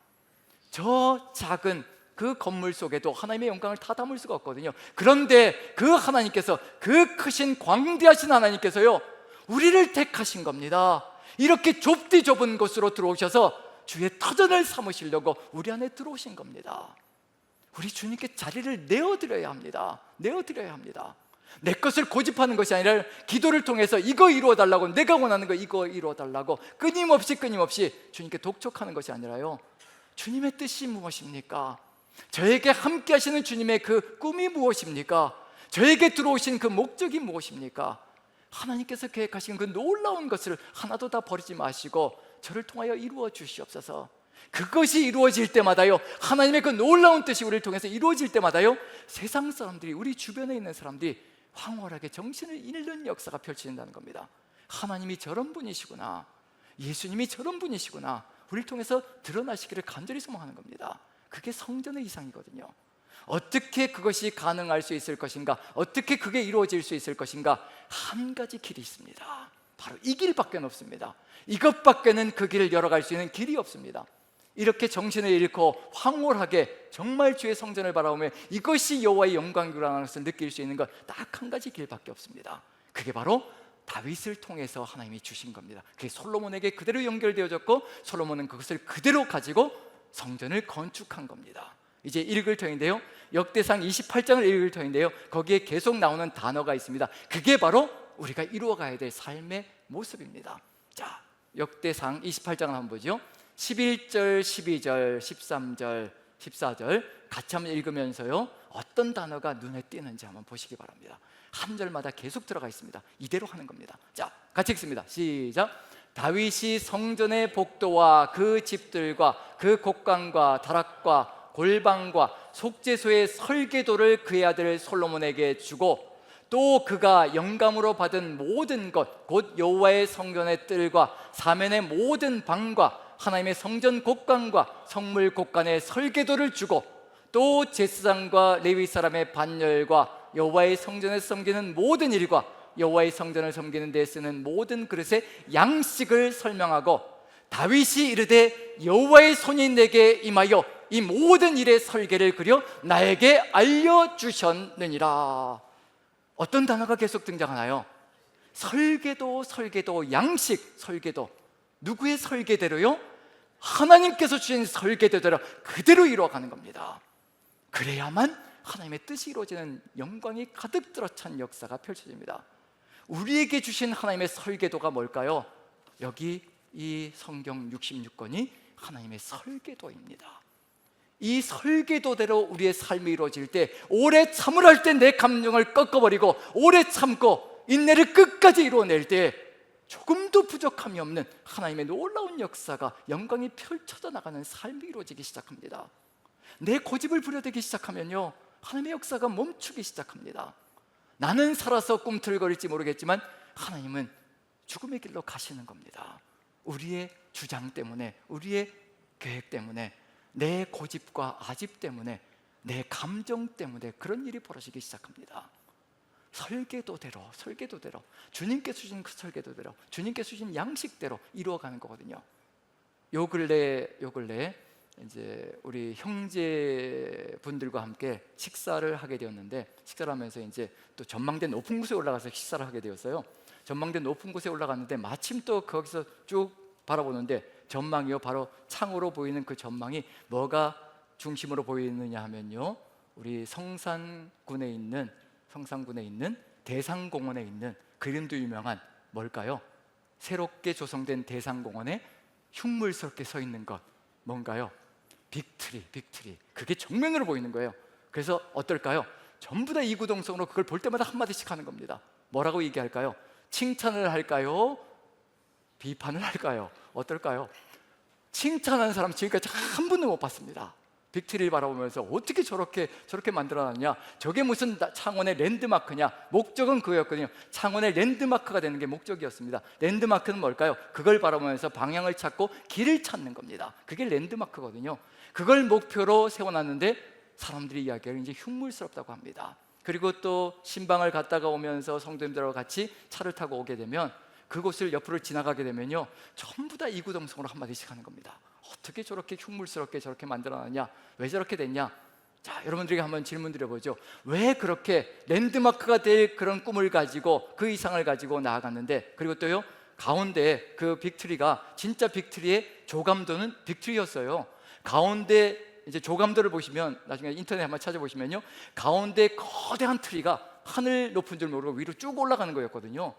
저 작은 그 건물 속에도 하나님의 영광을 다 담을 수가 없거든요. 그런데 그 하나님께서, 그 크신 광대하신 하나님께서요, 우리를 택하신 겁니다. 이렇게 좁디 좁은 곳으로 들어오셔서 주의 터전을 삼으시려고 우리 안에 들어오신 겁니다. 우리 주님께 자리를 내어드려야 합니다. 내어드려야 합니다. 내 것을 고집하는 것이 아니라 기도를 통해서 이거 이루어달라고, 내가 원하는 거 이거 이루어달라고 끊임없이 주님께 독촉하는 것이 아니라요, 주님의 뜻이 무엇입니까? 저에게 함께 하시는 주님의 그 꿈이 무엇입니까? 저에게 들어오신 그 목적이 무엇입니까? 하나님께서 계획하신 그 놀라운 것을 하나도 다 버리지 마시고 저를 통하여 이루어 주시옵소서. 그것이 이루어질 때마다요, 하나님의 그 놀라운 뜻이 우리를 통해서 이루어질 때마다요, 세상 사람들이, 우리 주변에 있는 사람들이 황홀하게 정신을 잃는 역사가 펼쳐진다는 겁니다. 하나님이 저런 분이시구나, 예수님이 저런 분이시구나, 우리를 통해서 드러나시기를 간절히 소망하는 겁니다. 그게 성전의 이상이거든요. 어떻게 그것이 가능할 수 있을 것인가, 어떻게 그게 이루어질 수 있을 것인가, 한 가지 길이 있습니다. 바로 이 길밖에 없습니다. 이것밖에는 그 길을 열어갈 수 있는 길이 없습니다. 이렇게 정신을 잃고 황홀하게 정말 주의 성전을 바라보며 이것이 여호와의 영광이라는 것을 느낄 수 있는 것, 딱 한 가지 길밖에 없습니다. 그게 바로 다윗을 통해서 하나님이 주신 겁니다. 그게 솔로몬에게 그대로 연결되어졌고, 솔로몬은 그것을 그대로 가지고 성전을 건축한 겁니다. 이제 읽을 터인데요, 역대상 28장을 읽을 터인데요, 거기에 계속 나오는 단어가 있습니다. 그게 바로 우리가 이루어가야 될 삶의 모습입니다. 자, 역대상 28장을 한번 보죠. 11절, 12절, 13절, 14절 같이 한번 읽으면서요, 어떤 단어가 눈에 띄는지 한번 보시기 바랍니다. 한 절마다 계속 들어가 있습니다. 이대로 하는 겁니다. 자, 같이 읽습니다. 시작. 다윗이 성전의 복도와 그 집들과 그 곡간과 다락과 골방과 속죄소의 설계도를 그의 아들 솔로몬에게 주고, 또 그가 영감으로 받은 모든 것, 곧 여호와의 성전의 뜰과 사면의 모든 방과 하나님의 성전 곡간과 성물 곡간의 설계도를 주고, 또 제사장과 레위 사람의 반열과 여호와의 성전에서 섬기는 모든 일과 여호와의 성전을 섬기는 데 쓰는 모든 그릇의 양식을 설명하고, 다윗이 이르되 여호와의 손이 내게 임하여 이 모든 일의 설계를 그려 나에게 알려주셨느니라. 어떤 단어가 계속 등장하나요? 설계도, 설계도, 양식, 설계도. 누구의 설계대로요? 하나님께서 주신 설계대로 그대로 이루어가는 겁니다. 그래야만 하나님의 뜻이 이루어지는 영광이 가득 들어찬 역사가 펼쳐집니다. 우리에게 주신 하나님의 설계도가 뭘까요? 여기 이 성경 66권이 하나님의 설계도입니다. 이 설계도대로 우리의 삶이 이루어질 때, 오래 참으라 할 때 내 감정을 꺾어버리고 오래 참고 인내를 끝까지 이루어낼 때 조금도 부족함이 없는 하나님의 놀라운 역사가, 영광이 펼쳐져 나가는 삶이 이루어지기 시작합니다. 내 고집을 부려대기 시작하면요, 하나님의 역사가 멈추기 시작합니다. 나는 살아서 꿈틀거릴지 모르겠지만 하나님은 죽음의 길로 가시는 겁니다. 우리의 주장 때문에, 우리의 계획 때문에, 내 고집과 아집 때문에, 내 감정 때문에 그런 일이 벌어지기 시작합니다. 설계도대로, 설계도대로, 주님께서 주신 그 설계도대로, 주님께서 주신 양식대로 이루어가는 거거든요. 요 근래 이제 우리 형제분들과 함께 식사를 하게 되었는데, 식사를 하면서 이제 또 전망대 높은 곳에 올라가서 식사를 하게 되었어요. 전망대 높은 곳에 올라갔는데 마침 또 거기서 쭉 바라보는데, 전망이요, 바로 창으로 보이는 그 전망이 뭐가 중심으로 보이느냐 하면요, 우리 성산군에 있는 대상공원에 있는 그 이름도 유명한 뭘까요? 새롭게 조성된 대상공원에 흉물스럽게 서 있는 것, 뭔가요? 빅트리. 그게 정면으로 보이는 거예요. 그래서 어떨까요? 전부 다 이구동성으로 그걸 볼 때마다 한마디씩 하는 겁니다. 뭐라고 얘기할까요? 칭찬을 할까요? 비판을 할까요? 어떨까요? 칭찬하는 사람 지금까지 한 분도 못 봤습니다. 빅트리를 바라보면서 어떻게 저렇게 만들어놨냐, 저게 무슨 창원의 랜드마크냐. 목적은 그거였거든요. 창원의 랜드마크가 되는 게 목적이었습니다. 랜드마크는 뭘까요? 그걸 바라보면서 방향을 찾고 길을 찾는 겁니다. 그게 랜드마크거든요. 그걸 목표로 세워놨는데 사람들이 이야기하기를 이제 흉물스럽다고 합니다. 그리고 또 신방을 갔다가 오면서 성도님들하고 같이 차를 타고 오게 되면, 그곳을 옆으로 지나가게 되면요, 전부 다 이구동성으로 한마디씩 하는 겁니다. 어떻게 저렇게 흉물스럽게 저렇게 만들어놨냐, 왜 저렇게 됐냐. 자, 여러분들에게 한번 질문 드려보죠. 왜 그렇게 랜드마크가 될 그런 꿈을 가지고, 그 이상을 가지고 나아갔는데, 그리고 또요, 가운데 그 빅트리가 진짜 빅트리의 조감도는 빅트리였어요. 가운데 이제 조감도를 보시면, 나중에 인터넷 한번 찾아보시면요, 가운데 거대한 트리가 하늘 높은 줄 모르고 위로 쭉 올라가는 거였거든요.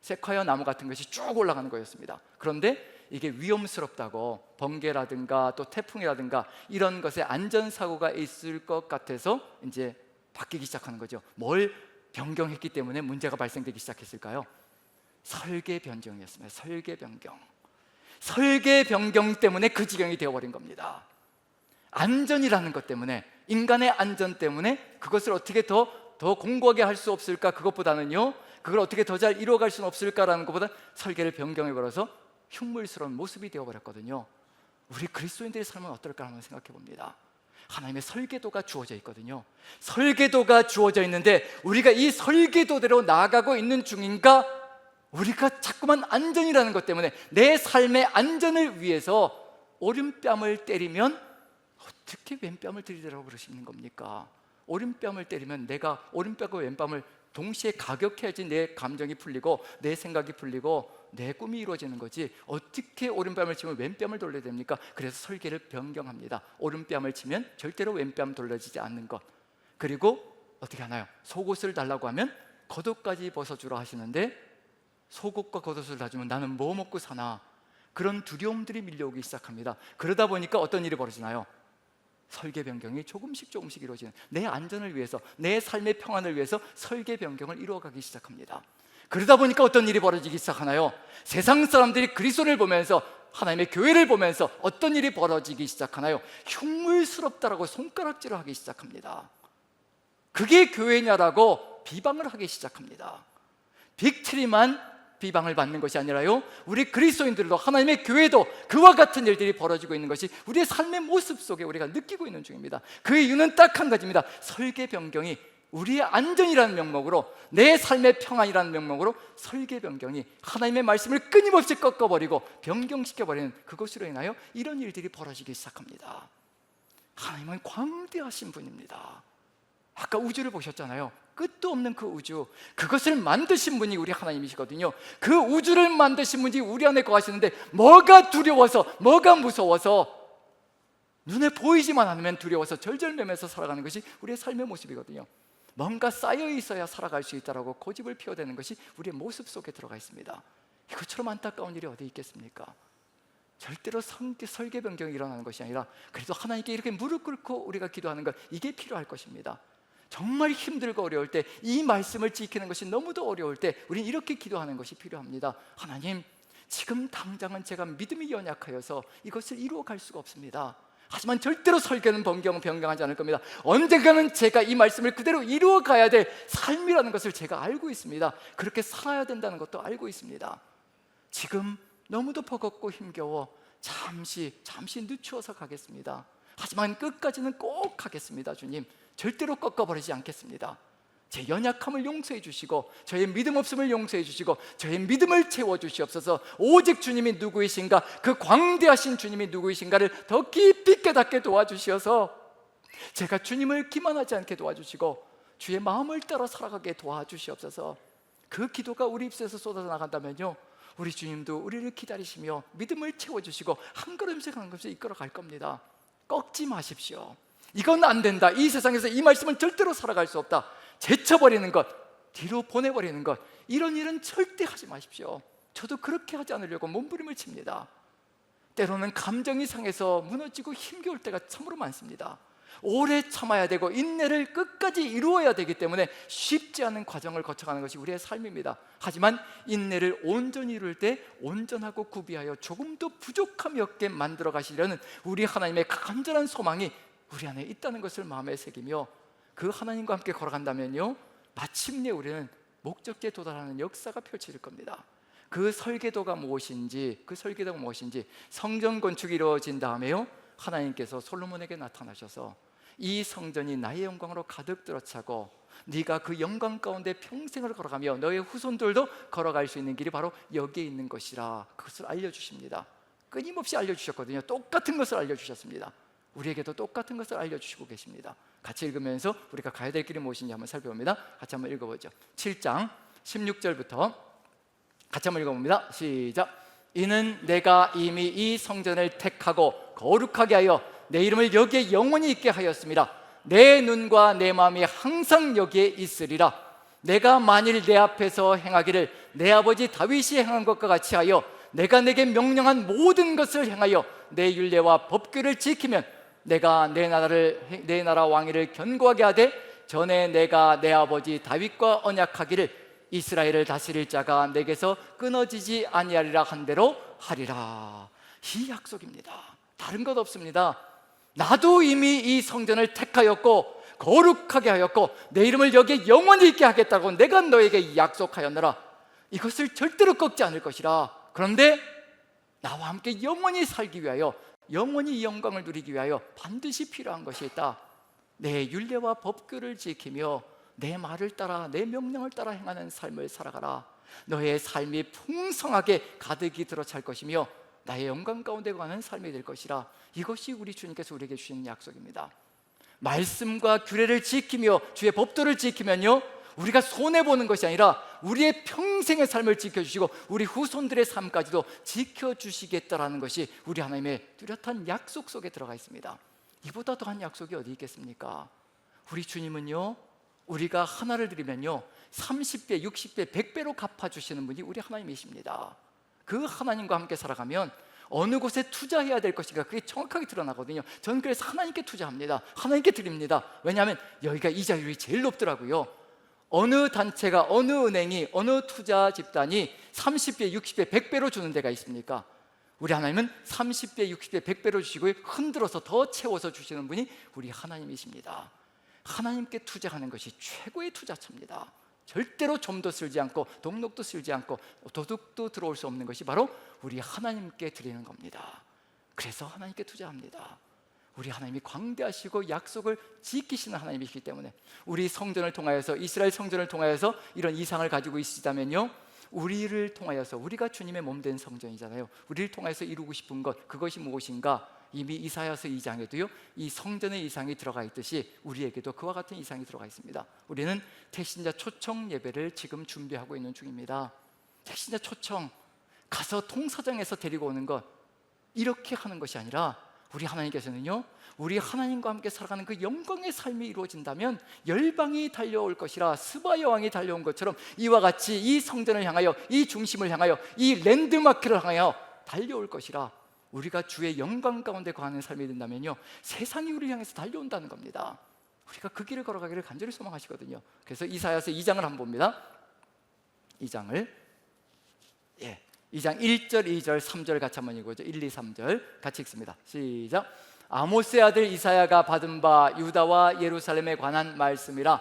세콰이어 나무 같은 것이 쭉 올라가는 거였습니다. 그런데 이게 위험스럽다고, 번개라든가 또 태풍이라든가 이런 것에 안전사고가 있을 것 같아서 이제 바뀌기 시작하는 거죠. 뭘 변경했기 때문에 문제가 발생되기 시작했을까요? 설계 변경이었습니다. 설계 변경. 설계 변경 때문에 그 지경이 되어버린 겁니다. 안전이라는 것 때문에, 인간의 안전 때문에 그것을 어떻게 더 공고하게 할 수 없을까, 그것보다는요, 그걸 어떻게 더 잘 이루어갈 수는 없을까라는 것보다 설계를 변경해버려서 흉물스러운 모습이 되어버렸거든요. 우리 그리스도인들의 삶은 어떨까 한번 생각해 봅니다. 하나님의 설계도가 주어져 있거든요. 설계도가 주어져 있는데 우리가 이 설계도대로 나아가고 있는 중인가? 우리가 자꾸만 안전이라는 것 때문에 내 삶의 안전을 위해서 오른뺨을 때리면 어떻게 왼뺨을 들이대라고 그러시는 겁니까? 오른뺨을 때리면 내가 오른뺨과 왼뺨을 동시에 가격해야지 내 감정이 풀리고 내 생각이 풀리고 내 꿈이 이루어지는 거지, 어떻게 오른뺨을 치면 왼뺨을 돌려야 됩니까? 그래서 설계를 변경합니다. 오른뺨을 치면 절대로 왼뺨 돌려지지 않는 것. 그리고 어떻게 하나요? 속옷을 달라고 하면 겉옷까지 벗어주라 하시는데, 속옷과 겉옷을 다 주면 나는 뭐 먹고 사나, 그런 두려움들이 밀려오기 시작합니다. 그러다 보니까 어떤 일이 벌어지나요? 설계 변경이 조금씩 이루어지는, 내 안전을 위해서, 내 삶의 평안을 위해서 설계 변경을 이루어가기 시작합니다. 그러다 보니까 어떤 일이 벌어지기 시작하나요? 세상 사람들이 그리스도를 보면서, 하나님의 교회를 보면서 어떤 일이 벌어지기 시작하나요? 흉물스럽다라고 손가락질을 하기 시작합니다. 그게 교회냐라고 비방을 하기 시작합니다. 빅트리만 비방을 받는 것이 아니라요, 우리 그리스도인들도, 하나님의 교회도 그와 같은 일들이 벌어지고 있는 것이 우리의 삶의 모습 속에 우리가 느끼고 있는 중입니다. 그 이유는 딱 한 가지입니다. 설계 변경이, 우리의 안전이라는 명목으로, 내 삶의 평안이라는 명목으로 설계 변경이 하나님의 말씀을 끊임없이 꺾어버리고 변경시켜버리는 그것으로 인하여 이런 일들이 벌어지기 시작합니다. 하나님은 광대하신 분입니다. 아까 우주를 보셨잖아요. 끝도 없는 그 우주, 그것을 만드신 분이 우리 하나님이시거든요. 그 우주를 만드신 분이 우리 안에 거하시는데 뭐가 두려워서, 뭐가 무서워서, 눈에 보이지만 않으면 두려워서 절절매면서 살아가는 것이 우리의 삶의 모습이거든요. 뭔가 쌓여 있어야 살아갈 수 있다라고 고집을 피워대는 것이 우리의 모습 속에 들어가 있습니다. 이것처럼 안타까운 일이 어디 있겠습니까? 절대로 설계 변경이 일어나는 것이 아니라 그래도 하나님께 이렇게 무릎 꿇고 우리가 기도하는 것, 이게 필요할 것입니다. 정말 힘들고 어려울 때, 이 말씀을 지키는 것이 너무도 어려울 때 우리는 이렇게 기도하는 것이 필요합니다. 하나님, 지금 당장은 제가 믿음이 연약하여서 이것을 이루어갈 수가 없습니다. 하지만 절대로 설계는 변경하지 않을 겁니다. 언젠가는 제가 이 말씀을 그대로 이루어가야 될 삶이라는 것을 제가 알고 있습니다. 그렇게 살아야 된다는 것도 알고 있습니다. 지금 너무도 버겁고 힘겨워 잠시 늦추어서 가겠습니다. 하지만 끝까지는 꼭 가겠습니다. 주님, 절대로 꺾어버리지 않겠습니다. 제 연약함을 용서해 주시고, 저의 믿음 없음을 용서해 주시고, 저의 믿음을 채워 주시옵소서. 오직 주님이 누구이신가, 그 광대하신 주님이 누구이신가를 더 깊이 깨닫게 도와주시어서 제가 주님을 기만하지 않게 도와주시고 주의 마음을 따라 살아가게 도와주시옵소서. 그 기도가 우리 입술에서 쏟아져 나간다면요, 우리 주님도 우리를 기다리시며 믿음을 채워주시고 한 걸음씩 한 걸음씩 이끌어 갈 겁니다. 꺾지 마십시오. 이건 안 된다, 이 세상에서 이 말씀은 절대로 살아갈 수 없다, 제쳐버리는 것, 뒤로 보내버리는 것, 이런 일은 절대 하지 마십시오. 저도 그렇게 하지 않으려고 몸부림을 칩니다. 때로는 감정이 상해서 무너지고 힘겨울 때가 참으로 많습니다. 오래 참아야 되고 인내를 끝까지 이루어야 되기 때문에 쉽지 않은 과정을 거쳐가는 것이 우리의 삶입니다. 하지만 인내를 온전히 이룰 때 온전하고 구비하여 조금도 부족함이 없게 만들어 가시려는 우리 하나님의 간절한 소망이 우리 안에 있다는 것을 마음에 새기며 그 하나님과 함께 걸어간다면요, 마침내 우리는 목적지에 도달하는 역사가 펼쳐질 겁니다. 그 설계도가 무엇인지 성전 건축이 이루어진 다음에요, 하나님께서 솔로몬에게 나타나셔서 이 성전이 나의 영광으로 가득 들어차고 네가 그 영광 가운데 평생을 걸어가며 너의 후손들도 걸어갈 수 있는 길이 바로 여기에 있는 것이라, 그것을 알려주십니다. 끊임없이 알려주셨거든요. 똑같은 것을 알려주셨습니다. 우리에게도 똑같은 것을 알려주시고 계십니다. 같이 읽으면서 우리가 가야 될 길이 무엇인지 한번 살펴봅니다. 같이 한번 읽어보죠. 7장 16절부터 같이 한번 읽어봅니다. 시작. 이는 내가 이미 이 성전을 택하고 거룩하게 하여 내 이름을 여기에 영원히 있게 하였습니다. 내 눈과 내 마음이 항상 여기에 있으리라. 내가 만일 내 앞에서 행하기를 내 아버지 다윗이 행한 것과 같이 하여 내가 내게 명령한 모든 것을 행하여 내 율례와 법규를 지키면 내가 내 나라 왕위를 견고하게 하되 전에 내가 내 아버지 다윗과 언약하기를 이스라엘을 다스릴 자가 내게서 끊어지지 아니하리라 한 대로 하리라. 이 약속입니다. 다른 것 없습니다. 나도 이미 이 성전을 택하였고 거룩하게 하였고 내 이름을 여기에 영원히 있게 하겠다고 내가 너에게 약속하였노라. 이것을 절대로 꺾지 않을 것이라. 그런데 나와 함께 영원히 살기 위하여, 영원히 이 영광을 누리기 위하여 반드시 필요한 것이 있다. 내 율례와 법규를 지키며 내 말을 따라 내 명령을 따라 행하는 삶을 살아가라. 너의 삶이 풍성하게 가득히 들어찰 것이며 나의 영광 가운데 가는 삶이 될 것이라. 이것이 우리 주님께서 우리에게 주시는 약속입니다. 말씀과 규례를 지키며 주의 법도를 지키면요, 우리가 손해보는 것이 아니라 우리의 평생의 삶을 지켜주시고 우리 후손들의 삶까지도 지켜주시겠다라는 것이 우리 하나님의 뚜렷한 약속 속에 들어가 있습니다. 이보다 더한 약속이 어디 있겠습니까? 우리 주님은요, 우리가 하나를 드리면요 30배, 60배, 100배로 갚아주시는 분이 우리 하나님이십니다. 그 하나님과 함께 살아가면 어느 곳에 투자해야 될 것인가, 그게 정확하게 드러나거든요. 저는 그래서 하나님께 투자합니다. 하나님께 드립니다. 왜냐하면 여기가 이자율이 제일 높더라고요. 어느 단체가, 어느 은행이, 어느 투자 집단이 30배, 60배, 100배로 주는 데가 있습니까? 우리 하나님은 30배, 60배, 100배로 주시고 흔들어서 더 채워서 주시는 분이 우리 하나님이십니다. 하나님께 투자하는 것이 최고의 투자처입니다. 절대로 점도 쓸지 않고 동록도 쓸지 않고 도둑도 들어올 수 없는 것이 바로 우리 하나님께 드리는 겁니다. 그래서 하나님께 투자합니다. 우리 하나님이 광대하시고 약속을 지키시는 하나님이시기 때문에 우리 성전을 통하여서, 이스라엘 성전을 통하여서 이런 이상을 가지고 있으시다면요, 우리를 통하여서, 우리가 주님의 몸된 성전이잖아요. 우리를 통하여서 이루고 싶은 것, 그것이 무엇인가? 이미 이사야서 2장에도요 이 성전의 이상이 들어가 있듯이 우리에게도 그와 같은 이상이 들어가 있습니다. 우리는 택신자 초청 예배를 지금 준비하고 있는 중입니다. 택신자 초청, 가서 통사장에서 데리고 오는 것, 이렇게 하는 것이 아니라 우리 하나님께서는요, 우리 하나님과 함께 살아가는 그 영광의 삶이 이루어진다면 열방이 달려올 것이라. 스바 여왕이 달려온 것처럼 이와 같이 이 성전을 향하여, 이 중심을 향하여, 이 랜드마크를 향하여 달려올 것이라. 우리가 주의 영광 가운데 거하는 삶이 된다면요, 세상이 우리를 향해서 달려온다는 겁니다. 우리가 그 길을 걸어가기를 간절히 소망하시거든요. 그래서 이사야서 2장을 한번 봅니다. 2장을 2장 1절, 2절, 3절 같이 한번 읽어보죠. 1, 2, 3절 같이 읽습니다. 시작. 아모스의 아들 이사야가 받은 바 유다와 예루살렘에 관한 말씀이라.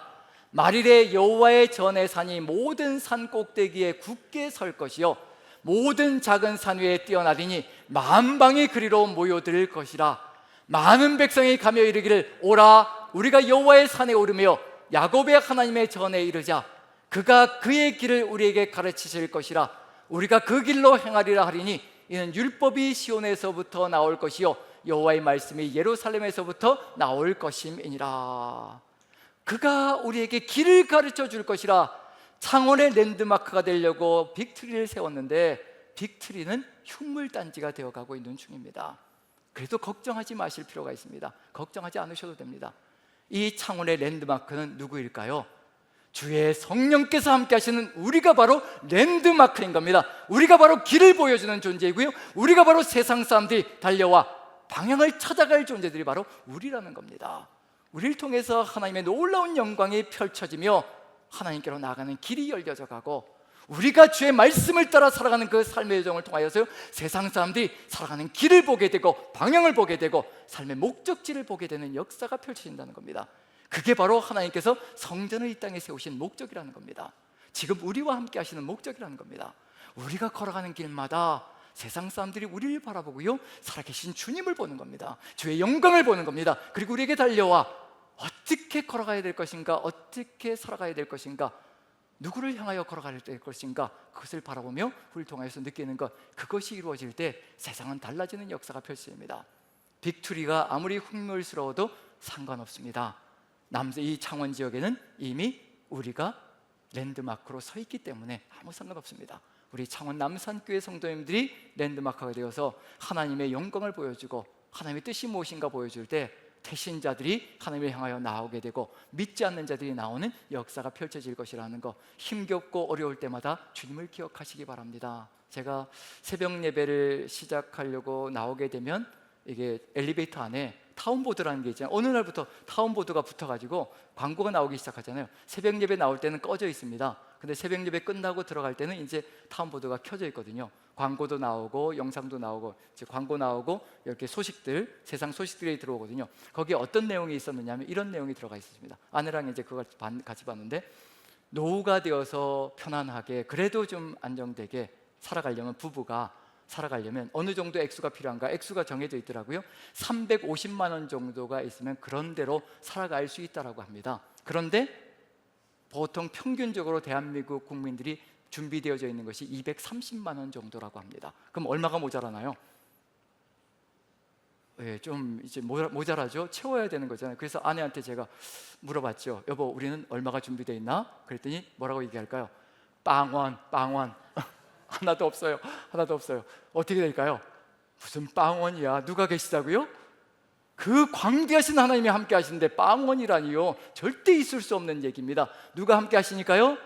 말일에 여호와의 전의 산이 모든 산 꼭대기에 굳게 설 것이요 모든 작은 산 위에 뛰어나리니 만방이 그리로 모여들 것이라. 많은 백성이 가며 이르기를 오라 우리가 여호와의 산에 오르며 야곱의 하나님의 전에 이르자. 그가 그의 길을 우리에게 가르치실 것이라. 우리가 그 길로 행하리라 하리니 이는 율법이 시온에서부터 나올 것이요 여호와의 말씀이 예루살렘에서부터 나올 것임이니라. 그가 우리에게 길을 가르쳐 줄 것이라. 창원의 랜드마크가 되려고 빅트리를 세웠는데 빅트리는 흉물단지가 되어가고 있는 중입니다. 그래도 걱정하지 마실 필요가 있습니다. 걱정하지 않으셔도 됩니다. 이 창원의 랜드마크는 누구일까요? 주의 성령께서 함께 하시는 우리가 바로 랜드마크인 겁니다. 우리가 바로 길을 보여주는 존재이고요, 우리가 바로 세상 사람들이 달려와 방향을 찾아갈 존재들이 바로 우리라는 겁니다. 우리를 통해서 하나님의 놀라운 영광이 펼쳐지며 하나님께로 나아가는 길이 열려져 가고, 우리가 주의 말씀을 따라 살아가는 그 삶의 여정을 통하여서 세상 사람들이 살아가는 길을 보게 되고 방향을 보게 되고 삶의 목적지를 보게 되는 역사가 펼쳐진다는 겁니다. 그게 바로 하나님께서 성전을 이 땅에 세우신 목적이라는 겁니다. 지금 우리와 함께 하시는 목적이라는 겁니다. 우리가 걸어가는 길마다 세상 사람들이 우리를 바라보고요, 살아계신 주님을 보는 겁니다. 주의 영광을 보는 겁니다. 그리고 우리에게 달려와 어떻게 걸어가야 될 것인가, 어떻게 살아가야 될 것인가, 누구를 향하여 걸어가야 될 것인가, 그것을 바라보며 우리를 통해서 느끼는 것, 그것이 이루어질 때 세상은 달라지는 역사가 펼쳐집니다. 빅투리가 아무리 흉물스러워도 상관없습니다. 이 창원 지역에는 이미 우리가 랜드마크로 서 있기 때문에 아무 상관없습니다. 우리 창원 남산교회 성도님들이 랜드마크가 되어서 하나님의 영광을 보여주고 하나님의 뜻이 무엇인가 보여줄 때 태신자들이 하나님을 향하여 나오게 되고 믿지 않는 자들이 나오는 역사가 펼쳐질 것이라는 거, 힘겹고 어려울 때마다 주님을 기억하시기 바랍니다. 제가 새벽 예배를 시작하려고 나오게 되면 이게 엘리베이터 안에 타운보드라는 게 있잖아요. 어느 날부터 타운보드가 붙어가지고 광고가 나오기 시작하잖아요. 새벽 예배 나올 때는 꺼져 있습니다. 근데 새벽 예배 끝나고 들어갈 때는 이제 타운보드가 켜져 있거든요. 광고도 나오고 영상도 나오고 이제 광고 나오고 이렇게 소식들, 세상 소식들이 들어오거든요. 거기에 어떤 내용이 있었느냐 하면 이런 내용이 들어가 있습니다. 아내랑 이제 그걸 같이 봤는데, 노후가 되어서 편안하게 그래도 좀 안정되게 살아가려면, 부부가 살아가려면 어느 정도 액수가 필요한가? 액수가 정해져 있더라고요. 350만 원 정도가 있으면 그런 대로 살아갈 수 있다라고 합니다. 그런데 보통 평균적으로 대한민국 국민들이 준비되어져 있는 것이 230만 원 정도라고 합니다. 그럼 얼마가 모자라나요? 좀 이제 모자라죠. 채워야 되는 거잖아요. 그래서 아내한테 제가 물어봤죠. 여보, 우리는 얼마가 준비되어 있나? 그랬더니 뭐라고 얘기할까요? 빵원 하나도 없어요. 하나도 없어요. 어떻게 될까요? 무슨 빵원이야? 누가 계시다고요? 그 광대하신 하나님이 함께 하시는데 빵원이라니요? 절대 있을 수 없는 얘기입니다. 누가 함께 하시니까요?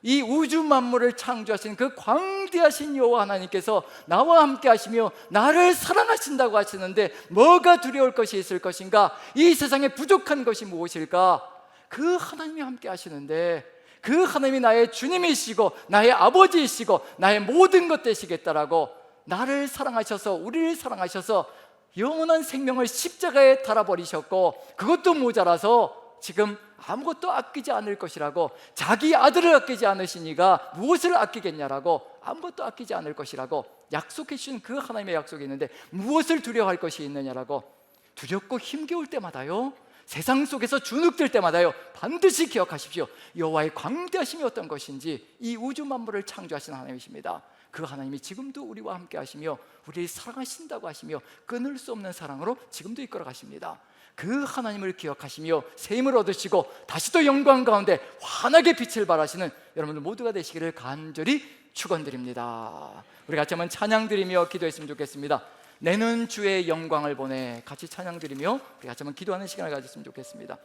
이 우주 만물을 창조하신 그 광대하신 여호와 하나님께서 나와 함께 하시며 나를 사랑하신다고 하시는데, 뭐가 두려울 것이 있을 것인가? 이 세상에 부족한 것이 무엇일까? 그 하나님이 함께 하시는데, 그 하나님이 나의 주님이시고 나의 아버지이시고 나의 모든 것 되시겠다라고 나를 사랑하셔서, 우리를 사랑하셔서 영원한 생명을 십자가에 달아버리셨고, 그것도 모자라서 지금 아무것도 아끼지 않을 것이라고, 자기 아들을 아끼지 않으시니가 무엇을 아끼겠냐라고, 아무것도 아끼지 않을 것이라고 약속해 주신 그 하나님의 약속이 있는데, 무엇을 두려워할 것이 있느냐라고, 두렵고 힘겨울 때마다요, 세상 속에서 주눅들 때마다요, 반드시 기억하십시오. 여호와의 광대하심이 어떤 것인지. 이 우주 만물을 창조하신 하나님이십니다. 그 하나님이 지금도 우리와 함께 하시며 우리를 사랑하신다고 하시며 끊을 수 없는 사랑으로 지금도 이끌어 가십니다. 그 하나님을 기억하시며 새 힘을 얻으시고 다시 또 영광 가운데 환하게 빛을 발하시는 여러분들 모두가 되시기를 간절히 축원드립니다. 우리 같이 한번 찬양 드리며 기도했으면 좋겠습니다. 내는 주의 영광을 보내. 같이 찬양 드리며 우리 같이 한번 기도하는 시간을 가졌으면 좋겠습니다.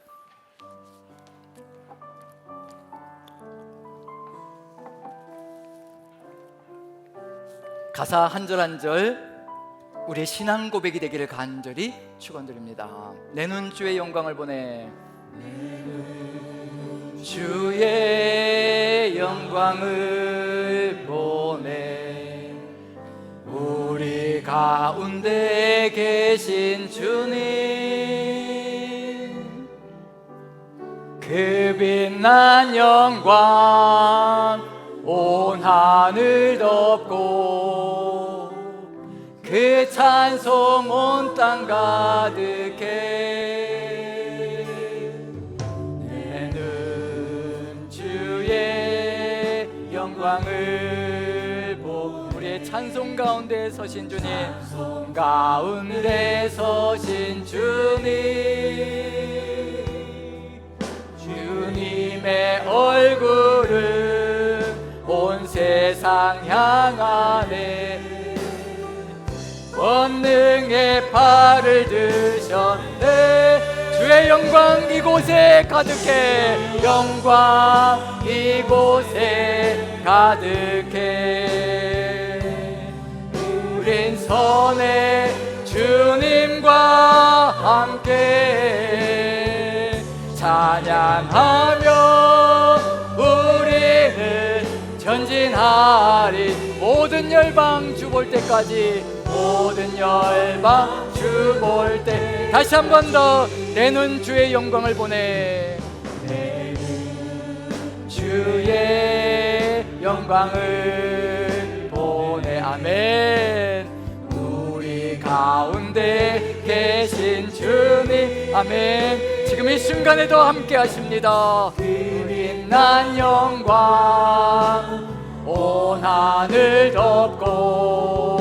가사 한 절 한 절 우리의 신앙 고백이 되기를 간절히 축원드립니다. 내는 주의 영광을 보내. 내는 주의 영광을 보내. 우리 가운데 계신 주님, 그 빛난 영광 온 하늘 덮고, 그 찬송 온 땅 가득해. 내는 주의 영광을 보고. 우리의 찬송 가운데 서신 주님, 찬송 가운데 서신 주님, 주님의 얼굴을 온 세상 향하네. 권능의 팔을 드셨네. 주의 영광 이곳에 가득해. 영광 이곳에 가득해. 우린 선의 주님과 함께 찬양하며 우리는 전진하리. 모든 열방 주 볼 때까지, 모든 열방 주 볼 때. 다시 한 번 더. 내는 주의 영광을 보내. 내는 주의 영광을 보내. 아멘. 우리 가운데 계신 주님, 아멘. 지금 이 순간에도 함께 하십니다. 빛난 영광 온 하늘 덮고,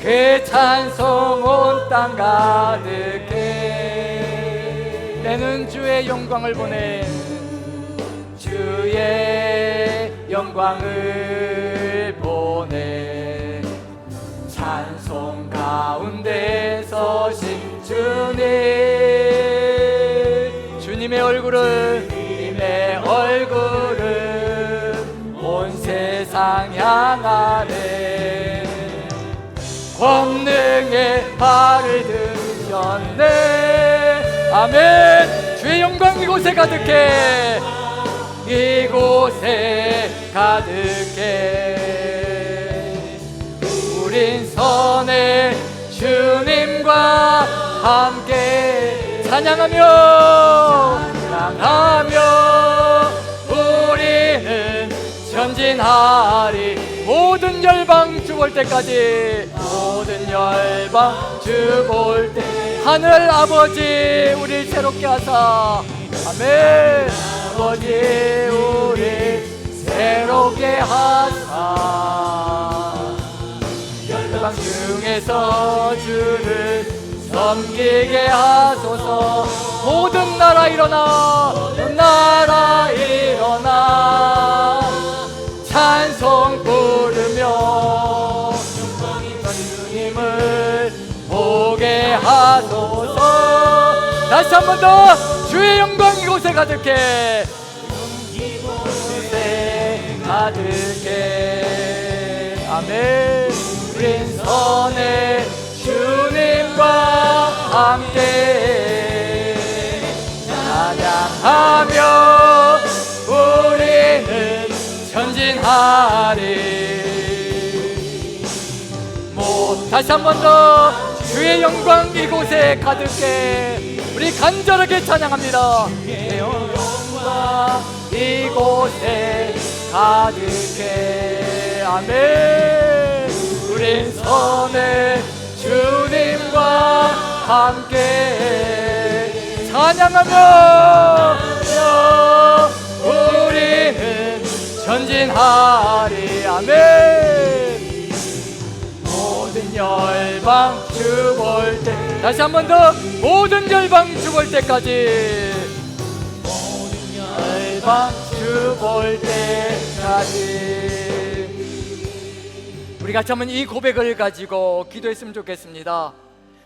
그 찬송 온 땅 가득해. 내는 주의 영광을 보내. 주의 영광을 보내. 찬송 가운데 서신 주님, 주님의 얼굴을, 주님의 얼굴을 온 세상 향하네. 권능의 팔을 드셨네. 아멘. 주의 영광 이곳에 가득해. 이곳에 가득해. 우린 선의 주님과 함께 찬양하며 우리는 전진하리. 모든 열방 주 볼 때까지, 모든 열방 주 볼 때 하늘 아버지 우리를 새롭게 하사, 아멘. 아버지 우리 새롭게 하사 열방 중에서 주를 섬기게 하소서. 모든 나라 일어나, 나라 일어나 찬송 부르며 주님을 보게 하소서. 다시 한 번 더 주의 영광 이곳에 가득해, 이곳에 가득해. 아멘. 우린 선의 주님과 함께 찬양하며 우리는 전진하리. 다시 한 번 더 주의 영광 이곳에 가득해. 우리 간절하게 찬양합니다. 주의 영광 이곳에 가득해. 아멘. 우린 선의 주님과 함께 찬양하며 우리는 전진하리. 아멘. 모든 열방 주 볼 때, 다시 한 번 더 모든 열방 주 볼 때까지, 모든 열방 주 볼 때까지. 우리 같이 한번 이 고백을 가지고 기도했으면 좋겠습니다.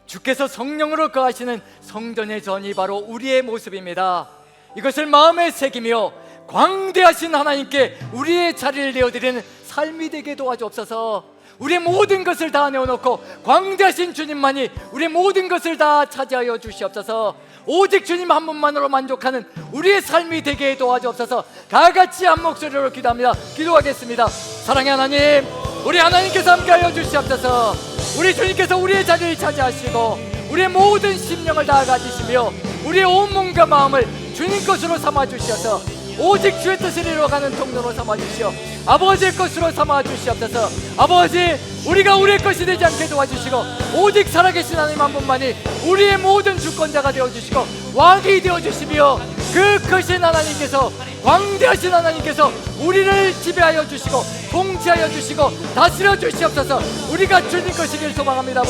주께서 성령으로 거하시는 성전의 전이 바로 우리의 모습입니다. 이것을 마음에 새기며 광대하신 하나님께 우리의 자리를 내어드리는 삶이 되게 도와주옵소서. 우리의 모든 것을 다 내어놓고 광대하신 주님만이 우리의 모든 것을 다 차지하여 주시옵소서. 오직 주님 한 분만으로 만족하는 우리의 삶이 되게 도와주옵소서. 다 같이 한 목소리로 기도합니다. 기도하겠습니다. 사랑의 하나님, 우리 하나님께서 함께하여 주시옵소서. 우리 주님께서 우리의 자리를 차지하시고 우리의 모든 심령을 다 가지시며 우리의 온 몸과 마음을 주님 것으로 삼아 주시어서 오직 주의 뜻을 이루어가는 통로로 삼아주시오. 아버지의 것으로 삼아주시옵소서. 아버지, 우리가 우리의 것이 되지 않게 도와주시고 오직 살아계신 하나님 한 분만이 우리의 모든 주권자가 되어주시고 왕이 되어주시며 그 크신 하나님께서, 광대하신 하나님께서 우리를 지배하여 주시고 통치하여 주시고 다스려 주시옵소서. 우리가 주님 것이길 소망합니다.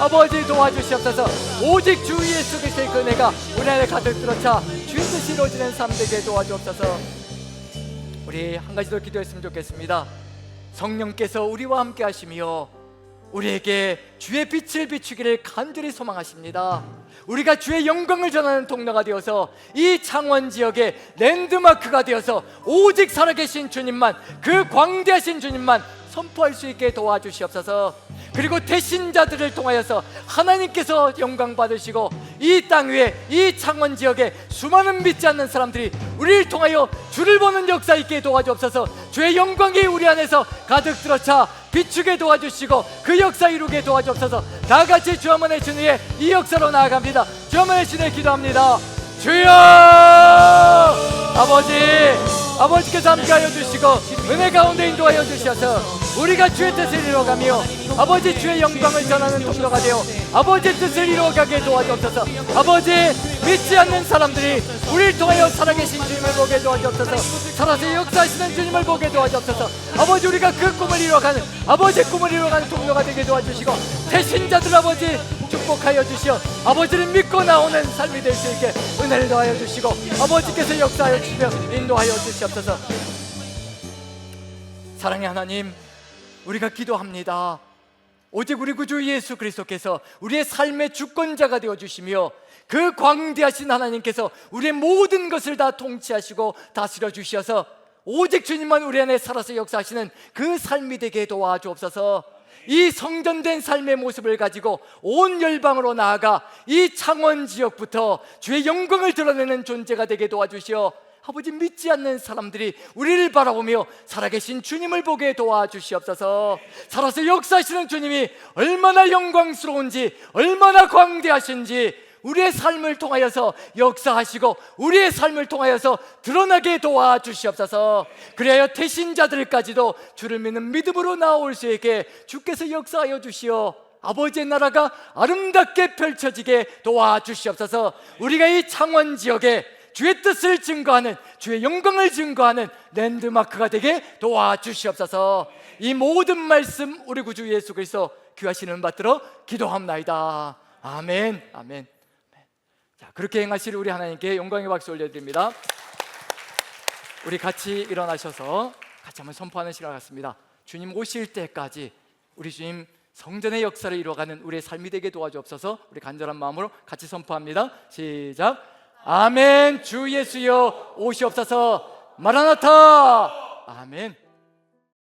아버지 도와주시옵소서. 오직 주 예수 그리스도의 그 은혜가 우리 안에 가득 들어차 주의 뜻이 이루어지는 삶 되게 도와주옵소서. 우리 한 가지 더 기도했으면 좋겠습니다. 성령께서 우리와 함께 하시며 우리에게 주의 빛을 비추기를 간절히 소망하십니다. 우리가 주의 영광을 전하는 통로가 되어서 이 창원 지역의 랜드마크가 되어서 오직 살아계신 주님만, 그 광대하신 주님만 선포할 수 있게 도와주시옵소서. 그리고 대신자들을 통하여서 하나님께서 영광 받으시고 이 땅 위에, 이 창원 지역에 수많은 믿지 않는 사람들이 우리를 통하여 주를 보는 역사 있게 도와주옵소서. 주의 영광이 우리 안에서 가득 들어차 비추게 도와주시고 그 역사 이루게 도와주옵소서. 다 같이 주 한번의 주님의 이 역사로 나아갑니다. 주 한번의 주님의 기도합니다. 주여! 아버지께서 함께하여 주시고 은혜 가운데 인도하여 주셔서 우리가 주의 뜻을 이루어가며 아버지 주의 영광을 전하는 통로가 되어 아버지 뜻을 이루어가게 도와주옵소서. 아버지, 믿지 않는 사람들이 우리를 통하여 살아계신 주님을 보게 도와주옵소서. 살아서 역사하시는 주님을 보게 도와주옵소서. 아버지, 우리가 그 꿈을 이루어가는, 아버지의 꿈을 이루어가는 통로가 되게 도와주시고 대신자들 아버지 축복하여 주시어 아버지를 믿고 나오는 삶이 될 수 있게 은혜를 더하여 주시고 아버지께서 역사하여 주시며 인도하여 주시옵소서. 사랑의 하나님, 우리가 기도합니다. 오직 우리 구주 예수 그리스도께서 우리의 삶의 주권자가 되어주시며 그 광대하신 하나님께서 우리의 모든 것을 다 통치하시고 다스려 주셔서 오직 주님만 우리 안에 살아서 역사하시는 그 삶이 되게 도와주옵소서. 이 성전된 삶의 모습을 가지고 온 열방으로 나아가 이 창원 지역부터 주의 영광을 드러내는 존재가 되게 도와주시어 아버지 믿지 않는 사람들이 우리를 바라보며 살아계신 주님을 보게 도와주시옵소서. 살아서 역사하시는 주님이 얼마나 영광스러운지, 얼마나 광대하신지 우리의 삶을 통하여서 역사하시고 우리의 삶을 통하여서 드러나게 도와주시옵소서. 그리하여 태신자들까지도 주를 믿는 믿음으로 나올 수 있게 주께서 역사하여 주시어 아버지의 나라가 아름답게 펼쳐지게 도와주시옵소서. 우리가 이 창원 지역에 주의 뜻을 증거하는, 주의 영광을 증거하는 랜드마크가 되게 도와주시옵소서. 이 모든 말씀 우리 구주 예수 그리스도 귀하신 이름 받들어 기도합나이다. 아멘. 아멘. 자, 그렇게 행하실 우리 하나님께 영광의 박수 올려드립니다. 우리 같이 일어나셔서 같이 한번 선포하는 시간 같습니다. 주님 오실 때까지 우리 주님 성전의 역사를 이루어가는 우리의 삶이 되게 도와주옵소서. 우리 간절한 마음으로 같이 선포합니다. 시작. 아멘. 주 예수여 오시옵소서. 마라나타. 아멘.